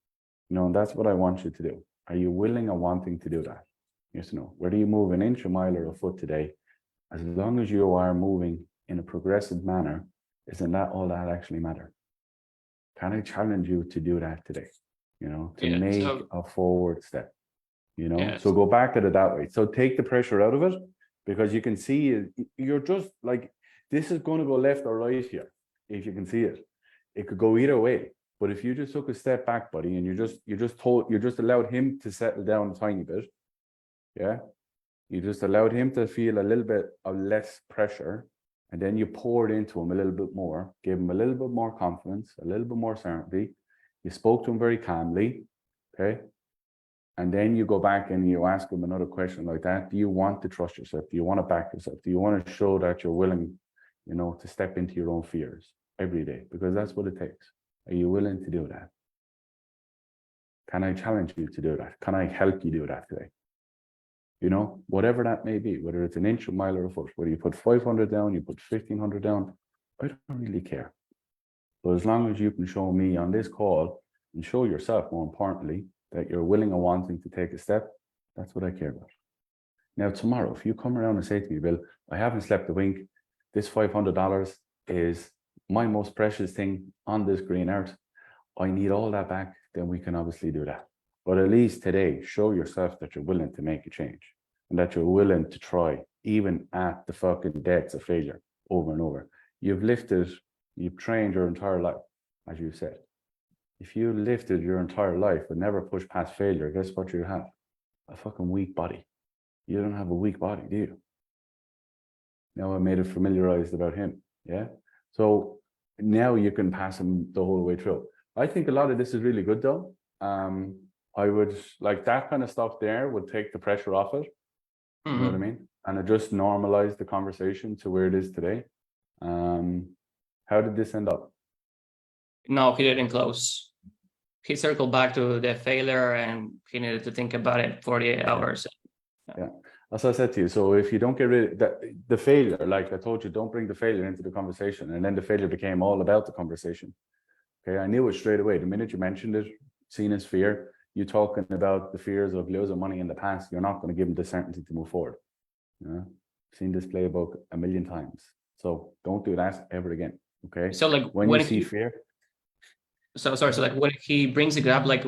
[SPEAKER 10] And that's what I want you to do. Are you willing and wanting to do that? Yes or no? Whether you move an inch, a mile, or a foot today, as long as you are moving in a progressive manner, isn't that all that actually matter? Can I challenge you to do that today? Make a forward step. So go back at it that way. So take the pressure out of it, because you can see you're just like, this is going to go left or right here. If you can see it, it could go either way. But if you just took a step you buddy, and you just allowed him to settle down a tiny bit, you just allowed him to feel a little bit of less pressure, and then you poured into him a little bit more, gave him a little bit more confidence, a little bit more certainty. You spoke to him very calmly, okay? And then you go back and you ask him another question like that. Do you want to trust yourself? Do you want to back yourself? Do you want to show that you're willing you know, to step into your own fears every day, because that's what it takes. Are you willing to do that? Can I challenge you to do that? Can I help you do that today? You know, whatever that may be, whether it's an inch, a mile, or a foot, whether you put 500 down, you put 1,500 down, I don't really care. But as long as you can show me on this call and show yourself, more importantly, that you're willing and wanting to take a step, that's what I care about. Now, tomorrow, if you come around and say to me, Bill, I haven't slept a wink, this $500 is my most precious thing on this green earth, I need all that back, then we can obviously do that. But at least today, show yourself that you're willing to make a change and that you're willing to try, even at the fucking depths of failure over and over. You've lifted, you've trained your entire life, as you said. If you lifted your entire life and never pushed past failure, guess what you have? A fucking weak body. You don't have a weak body, do you? Now I made it familiarized about him, yeah? So now you can pass him the whole way through. I think a lot of this is really good though. I would like that kind of stuff there would take the pressure off it. You know what I mean? And it just normalize the conversation to where it is today. How did this end up?
[SPEAKER 6] No, he didn't close. He circled back to the failure and he needed to think about it 48 hours.
[SPEAKER 10] Yeah, as I said to you, so if you don't get rid of that, the failure, like I told you, don't bring the failure into the conversation. And then the failure became all about the conversation. Okay, I knew it straight away. The minute you mentioned it, seen as fear, you talking about the fears of losing money in the past, you're not going to give them the certainty to move forward. Yeah, seen this playbook a million times. So don't do that ever again. Okay.
[SPEAKER 6] So like
[SPEAKER 10] when you see fear.
[SPEAKER 6] So sorry. So like when he brings it up, like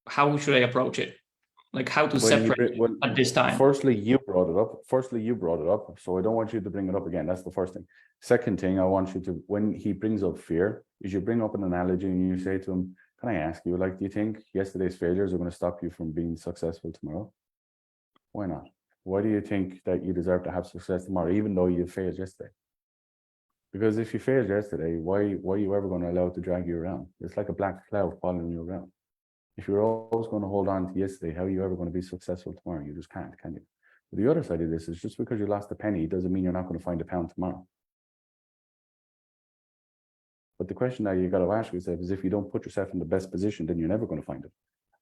[SPEAKER 6] how should I approach it? Like how to separate at this time?
[SPEAKER 10] Firstly, you brought it up. So I don't want you to bring it up again. That's the first thing. Second thing, I want you to, when he brings up fear, is you bring up an analogy and you say to him, can I ask you, like, do you think yesterday's failures are going to stop you from being successful tomorrow? Why not? Why do you think that you deserve to have success tomorrow, even though you failed yesterday? Because if you failed yesterday, why are you ever going to allow it to drag you around? It's like a black cloud following you around. If you're always going to hold on to yesterday, how are you ever going to be successful tomorrow? You just can't, can you? But the other side of this is just because you lost a penny doesn't mean you're not going to find a pound tomorrow. But the question that you got to ask yourself is, if you don't put yourself in the best position, then you're never going to find it.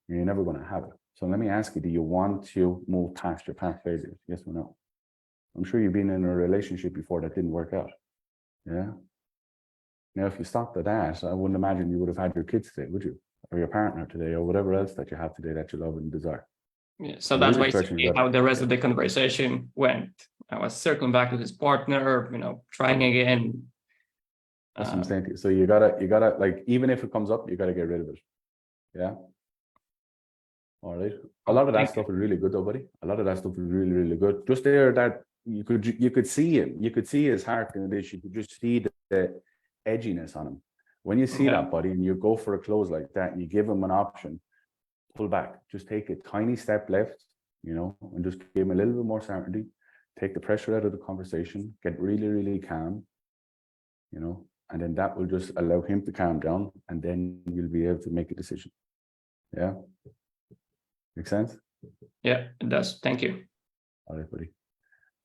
[SPEAKER 10] And you're never going to have it. So let me ask you, do you want to move past your past failures? Yes or no? I'm sure you've been in a relationship before that didn't work out. Yeah. Now, if you stopped at that, I wouldn't imagine you would have had your kids today, would you? Or your partner today, or whatever else that you have today that you love and desire.
[SPEAKER 6] Yeah, so that's basically how the rest of the conversation went. I was circling back to his partner, you know, trying again.
[SPEAKER 10] That's what I'm saying to you. So you gotta like, even if it comes up, you gotta get rid of it. Yeah. All right. A lot of that stuff is really good though, buddy. A lot of that stuff is really, really good. Just there that you could see him. You could see his heart in this. You could just see the edginess on him. When you see that, buddy, and you go for a close like that, and you give him an option, pull back. Just take a tiny step left, you know, and just give him a little bit more certainty. Take the pressure out of the conversation. Get really, really calm, you know, and then that will just allow him to calm down, and then you'll be able to make a decision. Yeah. Make sense?
[SPEAKER 6] Yeah, it does. Thank you.
[SPEAKER 10] All right, buddy.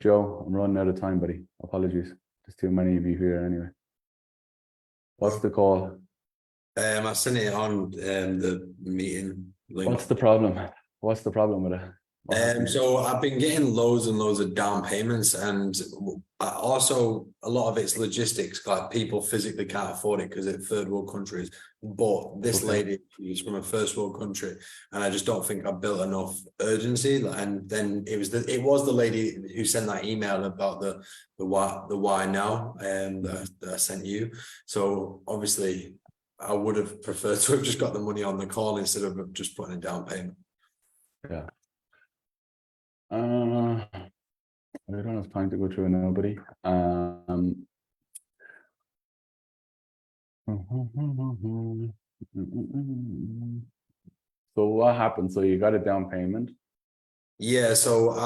[SPEAKER 10] Joe, I'm running out of time, buddy. Apologies. There's too many of you here anyway. What's the call?
[SPEAKER 8] I sent it on the meeting link.
[SPEAKER 10] What's the problem? What's the problem with it?
[SPEAKER 8] So I've been getting loads and loads of down payments, and also a lot of it's logistics. Like people physically can't afford it because it's third world countries. But this lady is from a first world country, and I just don't think I built enough urgency. And then it was the lady who sent that email about the why now that I sent you. So obviously I would have preferred to have just got the money on the call instead of just putting a down payment.
[SPEAKER 10] Yeah. I don't have time to go through nobody. So what happened? So you got a down payment?
[SPEAKER 8] Yeah, so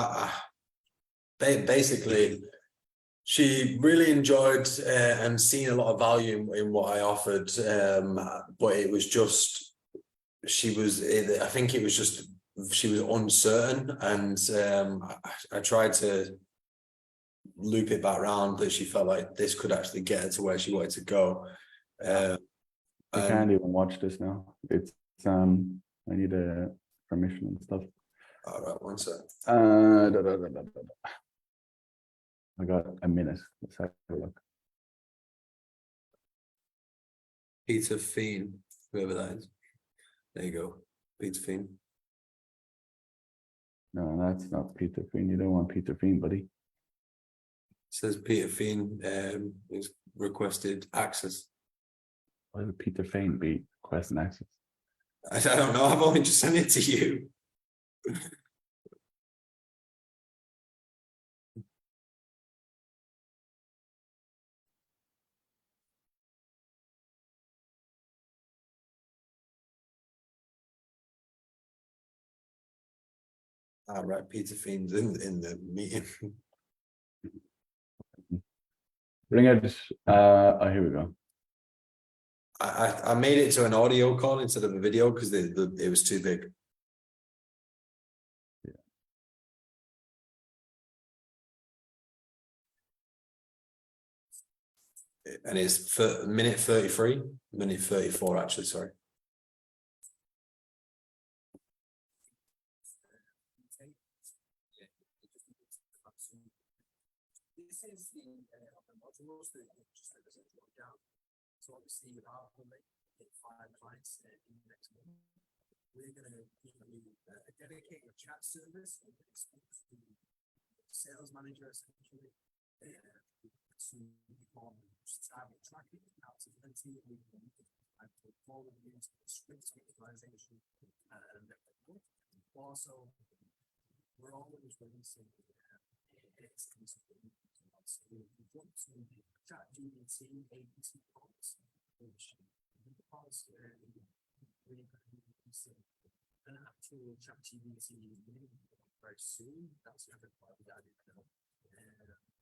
[SPEAKER 8] basically she really enjoyed and seen a lot of value in what I offered, but it was just she was uncertain, and I tried to loop it back around that she felt like this could actually get her to where she wanted to go.
[SPEAKER 10] I can't even watch this now. It's I need a permission and stuff.
[SPEAKER 8] All right, one sec.
[SPEAKER 10] I got a minute. Let's have a look.
[SPEAKER 8] Peter Fiend, whoever that is. There you go, Peter Fiend.
[SPEAKER 10] No, that's not Peter Fiend. You don't want Peter Fiend, buddy.
[SPEAKER 8] Says Peter Fiend is requested access.
[SPEAKER 10] Why would Peter Fiend be requesting access?
[SPEAKER 8] I don't know. I've only just sent it to you. All right, Peter Fiend's in the meeting.
[SPEAKER 10] Bring it. Here we go.
[SPEAKER 8] I made it to an audio call instead of a video because it was too big. And it's for minute 33, minute 34, actually, sorry. This is the modules that just down. So obviously you have 5 clients in the next month. We're going to give you a dedicated chat service that speaks to the sales manager essentially to perform target tracking, accountability, forward use, script visualization, and also we're always releasing so we've got to chat GPT ABC box, which an actual chat GPT very soon. That's the other part of that.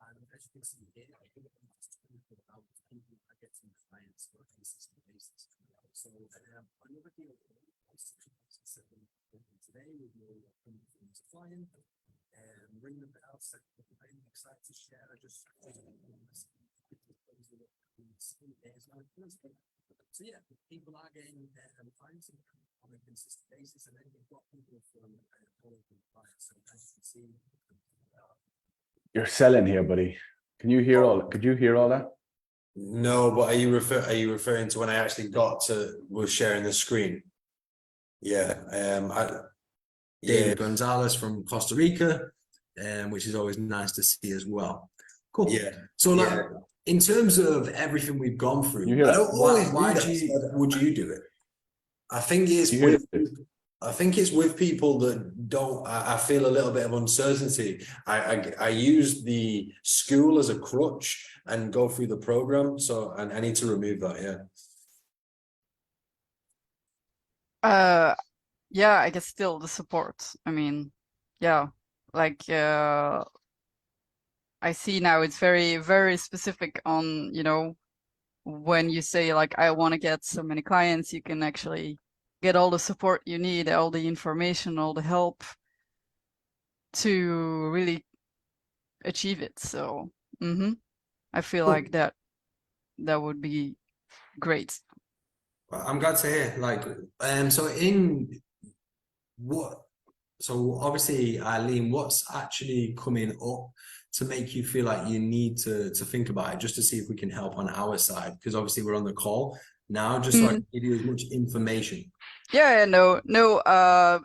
[SPEAKER 8] And as you can see here, I think it's 24 hours people are getting clients on a consistent basis. So another deal today we will come from the client and ring the bell, set the I'm excited to share just so yeah, people are getting clients on a consistent basis, and then you've got people from all of the clients. So as you can see,
[SPEAKER 10] you're selling here, buddy. Can you hear all? Could you hear all that?
[SPEAKER 8] No, but are you referring to when I actually was sharing the screen? Yeah, David Gonzalez from Costa Rica, which is always nice to see as well. Cool. Yeah. So like in terms of everything we've gone through, why would you do it? I think it's with people that don't. I feel a little bit of uncertainty. I use the school as a crutch and go through the program, so I need to remove that.
[SPEAKER 14] Yeah, I guess still the support. I mean, yeah, like I see now it's very, very specific on, you know, when you say like, I want to get so many clients, you can actually get all the support you need, all the information, all the help to really achieve it. So I feel like that would be great.
[SPEAKER 8] I'm glad to hear. Like, so obviously, Eileen, what's actually coming up to make you feel like you need to think about it, just to see if we can help on our side? Because obviously we're on the call now, just so I can give you as much information.
[SPEAKER 14] Yeah, no,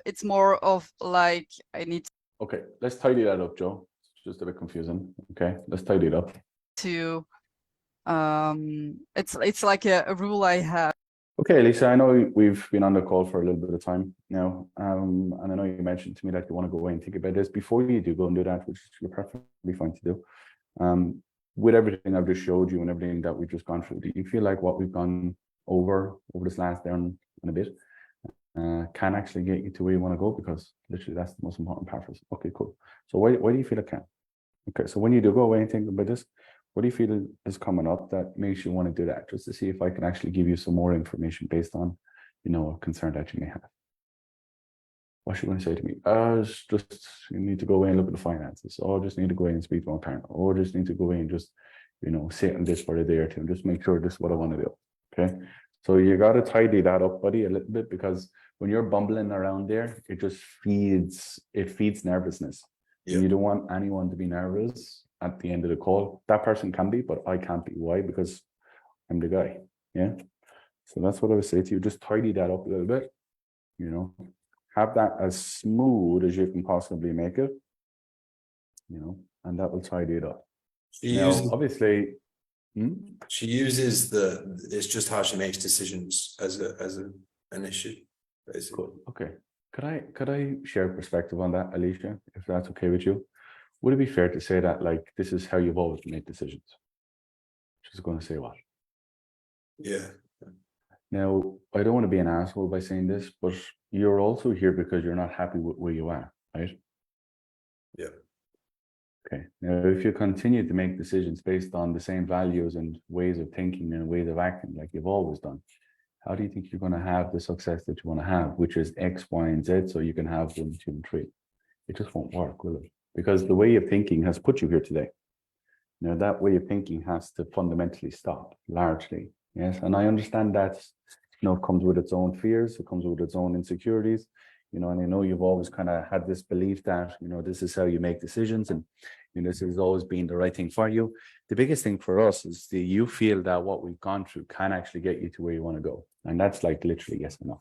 [SPEAKER 14] it's more of like I need
[SPEAKER 10] Okay, let's tidy that up, Joe. It's just a bit confusing. Okay, let's tidy it up.
[SPEAKER 14] To it's like a rule I have.
[SPEAKER 10] Okay, Lisa, I know we've been on the call for a little bit of time now, and I know you mentioned to me that you want to go away and think about this. Before you do go and do that, which you're perfectly fine to do, with everything I've just showed you and everything that we've just gone through, do you feel like what we've gone over this last hour and a bit can actually get you to where you want to go? Because literally that's the most important part for us. Okay, cool. So why do you feel it can? Okay, so when you do go away and think about this, what do you feel is coming up that makes you want to do that? Just to see if I can actually give you some more information based on, you know, a concern that you may have. What's she going to say to me? It's just, you need to go away and look at the finances. Or just need to go in and speak to my parent. Or just need to go in and just, sit on this for a day or two and just make sure this is what I want to do. Okay. So you got to tidy that up, buddy, a little bit, because when you're bumbling around there, it just feeds nervousness.
[SPEAKER 8] Yeah.
[SPEAKER 10] You don't want anyone to be nervous at the end of the call. That person can be, but I can't be. Why? Because I'm the guy. Yeah. So that's what I would say to you. Just tidy that up a little bit, have that as smooth as you can possibly make it, and that will tidy it up. Obviously,
[SPEAKER 8] she uses it's just how she makes decisions as an issue, basically.
[SPEAKER 10] Cool. Okay. Could I share a perspective on that, Alicia, if that's okay with you? Would it be fair to say that, like, this is how you've always made decisions? She's going to say what?
[SPEAKER 8] Yeah.
[SPEAKER 10] Now, I don't want to be an asshole by saying this, but you're also here because you're not happy with where you are, right?
[SPEAKER 8] Yeah.
[SPEAKER 10] Okay. Now, if you continue to make decisions based on the same values and ways of thinking and ways of acting like you've always done, how do you think you're going to have the success that you want to have, which is X, Y, and Z, so you can have 1, 2, and 3? It just won't work, will it? Because the way of thinking has put you here today. Now, that way of thinking has to fundamentally stop, largely. Yes, and I understand that, it comes with its own fears, it comes with its own insecurities, and I know you've always kind of had this belief that, this is how you make decisions, and, this has always been the right thing for you. The biggest thing for us is you feel that what we've gone through can actually get you to where you want to go. And that's like literally yes or no.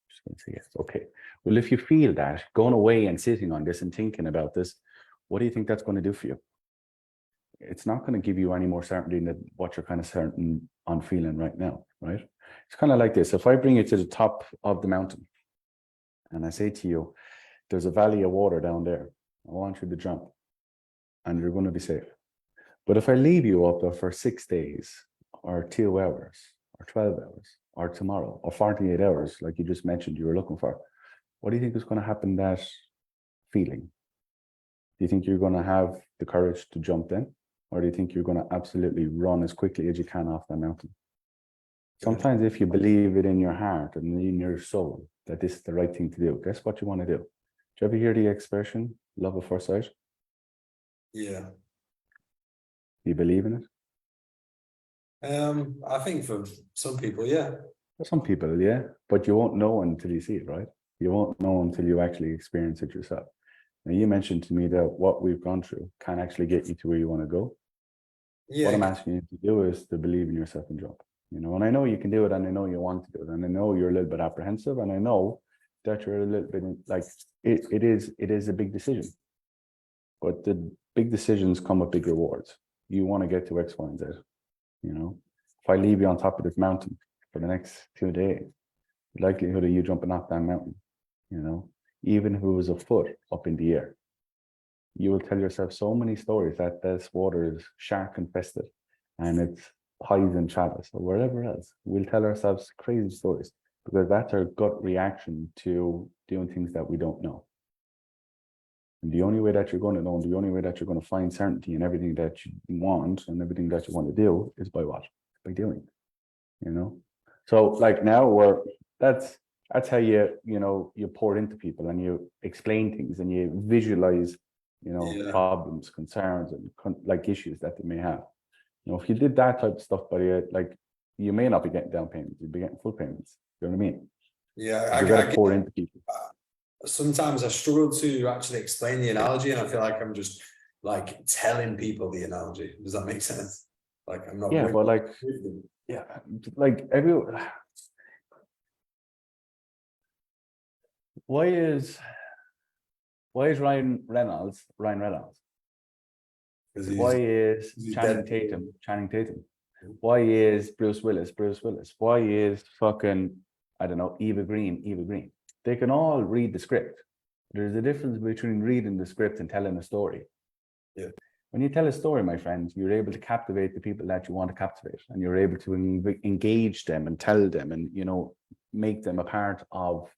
[SPEAKER 10] Just going to say yes. Okay. Well, if you feel that, going away and sitting on this and thinking about this, what do you think that's going to do for you? It's not going to give you any more certainty than what you're kind of certain on feeling right now, right? It's kind of like this. If I bring you to the top of the mountain and I say to you, there's a valley of water down there. I want you to jump and you're going to be safe. But if I leave you up there for 6 days or 2 hours or 12 hours or tomorrow or 48 hours, like you just mentioned you were looking for, what do you think is going to happen that feeling? Do you think you're going to have the courage to jump then? Or do you think you're going to absolutely run as quickly as you can off that mountain? Sometimes if you believe it in your heart and in your soul that this is the right thing to do, guess what you want to do? Do you ever hear the expression, love at first sight?
[SPEAKER 8] Yeah.
[SPEAKER 10] Do you believe in it?
[SPEAKER 8] I think for some people, yeah.
[SPEAKER 10] For some people, yeah. But you won't know until you see it, right? You won't know until you actually experience it yourself. Now, you mentioned to me that what we've gone through can actually get you to where you want to go.
[SPEAKER 8] Yeah.
[SPEAKER 10] What I'm asking you to do is to believe in yourself and jump. And I know you can do it, and I know you want to do it, and I know you're a little bit apprehensive, and I know that you're a little bit like it is a big decision. But the big decisions come with big rewards. You want to get to X, Y, and Z. If I leave you on top of this mountain for the next 2 days, the likelihood of you jumping off that mountain, even if it was a foot up in the air, you will tell yourself so many stories that this water is shark infested and it's hides and shadows or wherever else. We'll tell ourselves crazy stories because that's our gut reaction to doing things that we don't know. And the only way that you're going to know, and the only way that you're going to find certainty in everything that you want and everything that you want to do is by what? By doing, So like now that's how you pour into people and you explain things and you visualize, problems, concerns, and like issues that they may have. If you did that type of stuff, buddy, like you may not be getting down payments, you'd be getting full payments. You know what I mean?
[SPEAKER 8] Yeah,
[SPEAKER 10] you got to pour into people.
[SPEAKER 8] Sometimes I struggle to actually explain the analogy, and I feel like I'm just like telling people the analogy. Does that make sense? Like I'm not.
[SPEAKER 10] Yeah, but like, yeah, like why is Ryan Reynolds? Why is Channing Tatum? Why is Bruce Willis? Why is fucking, I don't know, Eva Green? They can all read the script. There's a difference between reading the script and telling a story.
[SPEAKER 8] Yeah.
[SPEAKER 10] When you tell a story, my friend, you're able to captivate the people that you want to captivate, and you're able to engage them and tell them and, make them a part of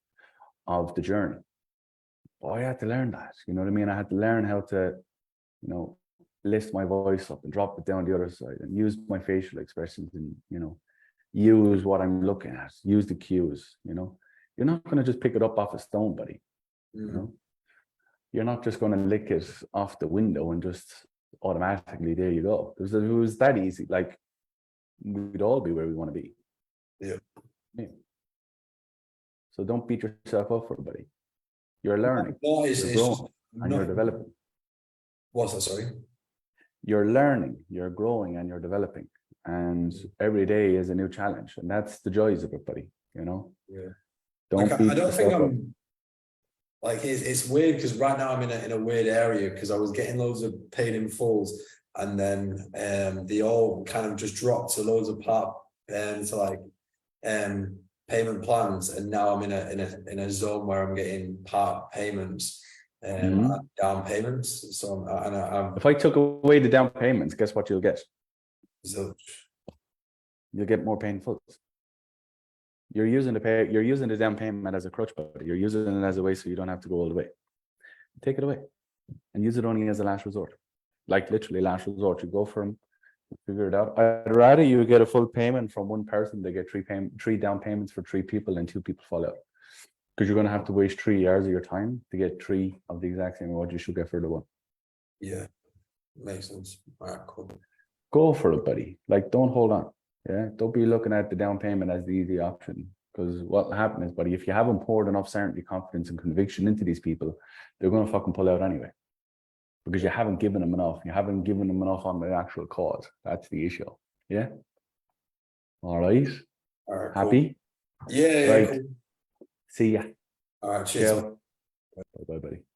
[SPEAKER 10] the journey. But I had to learn that, you know what I mean? I had to learn how to, lift my voice up and drop it down the other side and use my facial expressions and, use what I'm looking at, use the cues, You're not going to just pick it up off a stone, buddy. You know, you're not just going to lick it off the window and just automatically there you go. If it was that easy, like we'd all be where we want to be.
[SPEAKER 8] Yeah.
[SPEAKER 10] So don't beat yourself up for it, buddy. You're learning,
[SPEAKER 8] No, it's
[SPEAKER 10] you're
[SPEAKER 8] just
[SPEAKER 10] growing, and you're developing.
[SPEAKER 8] What's that? Sorry.
[SPEAKER 10] You're learning, you're growing, and you're developing. And every day is a new challenge, and that's the joys of it, buddy. You know.
[SPEAKER 8] Yeah.
[SPEAKER 10] Don't
[SPEAKER 8] Like,
[SPEAKER 10] beat
[SPEAKER 8] I don't think
[SPEAKER 10] yourself up.
[SPEAKER 8] I'm like it's weird because right now I'm in a weird area because I was getting loads of paid in fulls and then they all kind of just dropped to loads of part to like payment plans, and now I'm in a zone where I'm getting part payments and down payments. So I'm
[SPEAKER 10] If I took away the down payments, guess what you'll get?
[SPEAKER 8] so
[SPEAKER 10] You'll get more painful. You're using the down payment as a crutch, buddy. You're using it as a way so you don't have to go all the way. Take it away and use it only as a last resort. Like literally last resort. You go from figure it out. I'd rather you get a full payment from one person than get three down payments for 3 people and 2 people fall out. Because you're going to have to waste 3 years of your time to get 3 of the exact same what you should get for the one.
[SPEAKER 8] yeah, makes sense. All right, cool.
[SPEAKER 10] Go for it, buddy. Like, don't hold on. Yeah, don't be looking at the down payment as the easy option. Because what will happen is, buddy, if you haven't poured enough certainty, confidence, and conviction into these people, they're going to fucking pull out anyway. Because you haven't given them enough. You haven't given them enough on the actual cause. That's the issue. Yeah. All right.
[SPEAKER 8] All right.
[SPEAKER 10] Happy?
[SPEAKER 8] Cool. Yeah.
[SPEAKER 10] Right.
[SPEAKER 8] Cool.
[SPEAKER 10] See ya.
[SPEAKER 8] All right. Cheers.
[SPEAKER 10] Bye, buddy.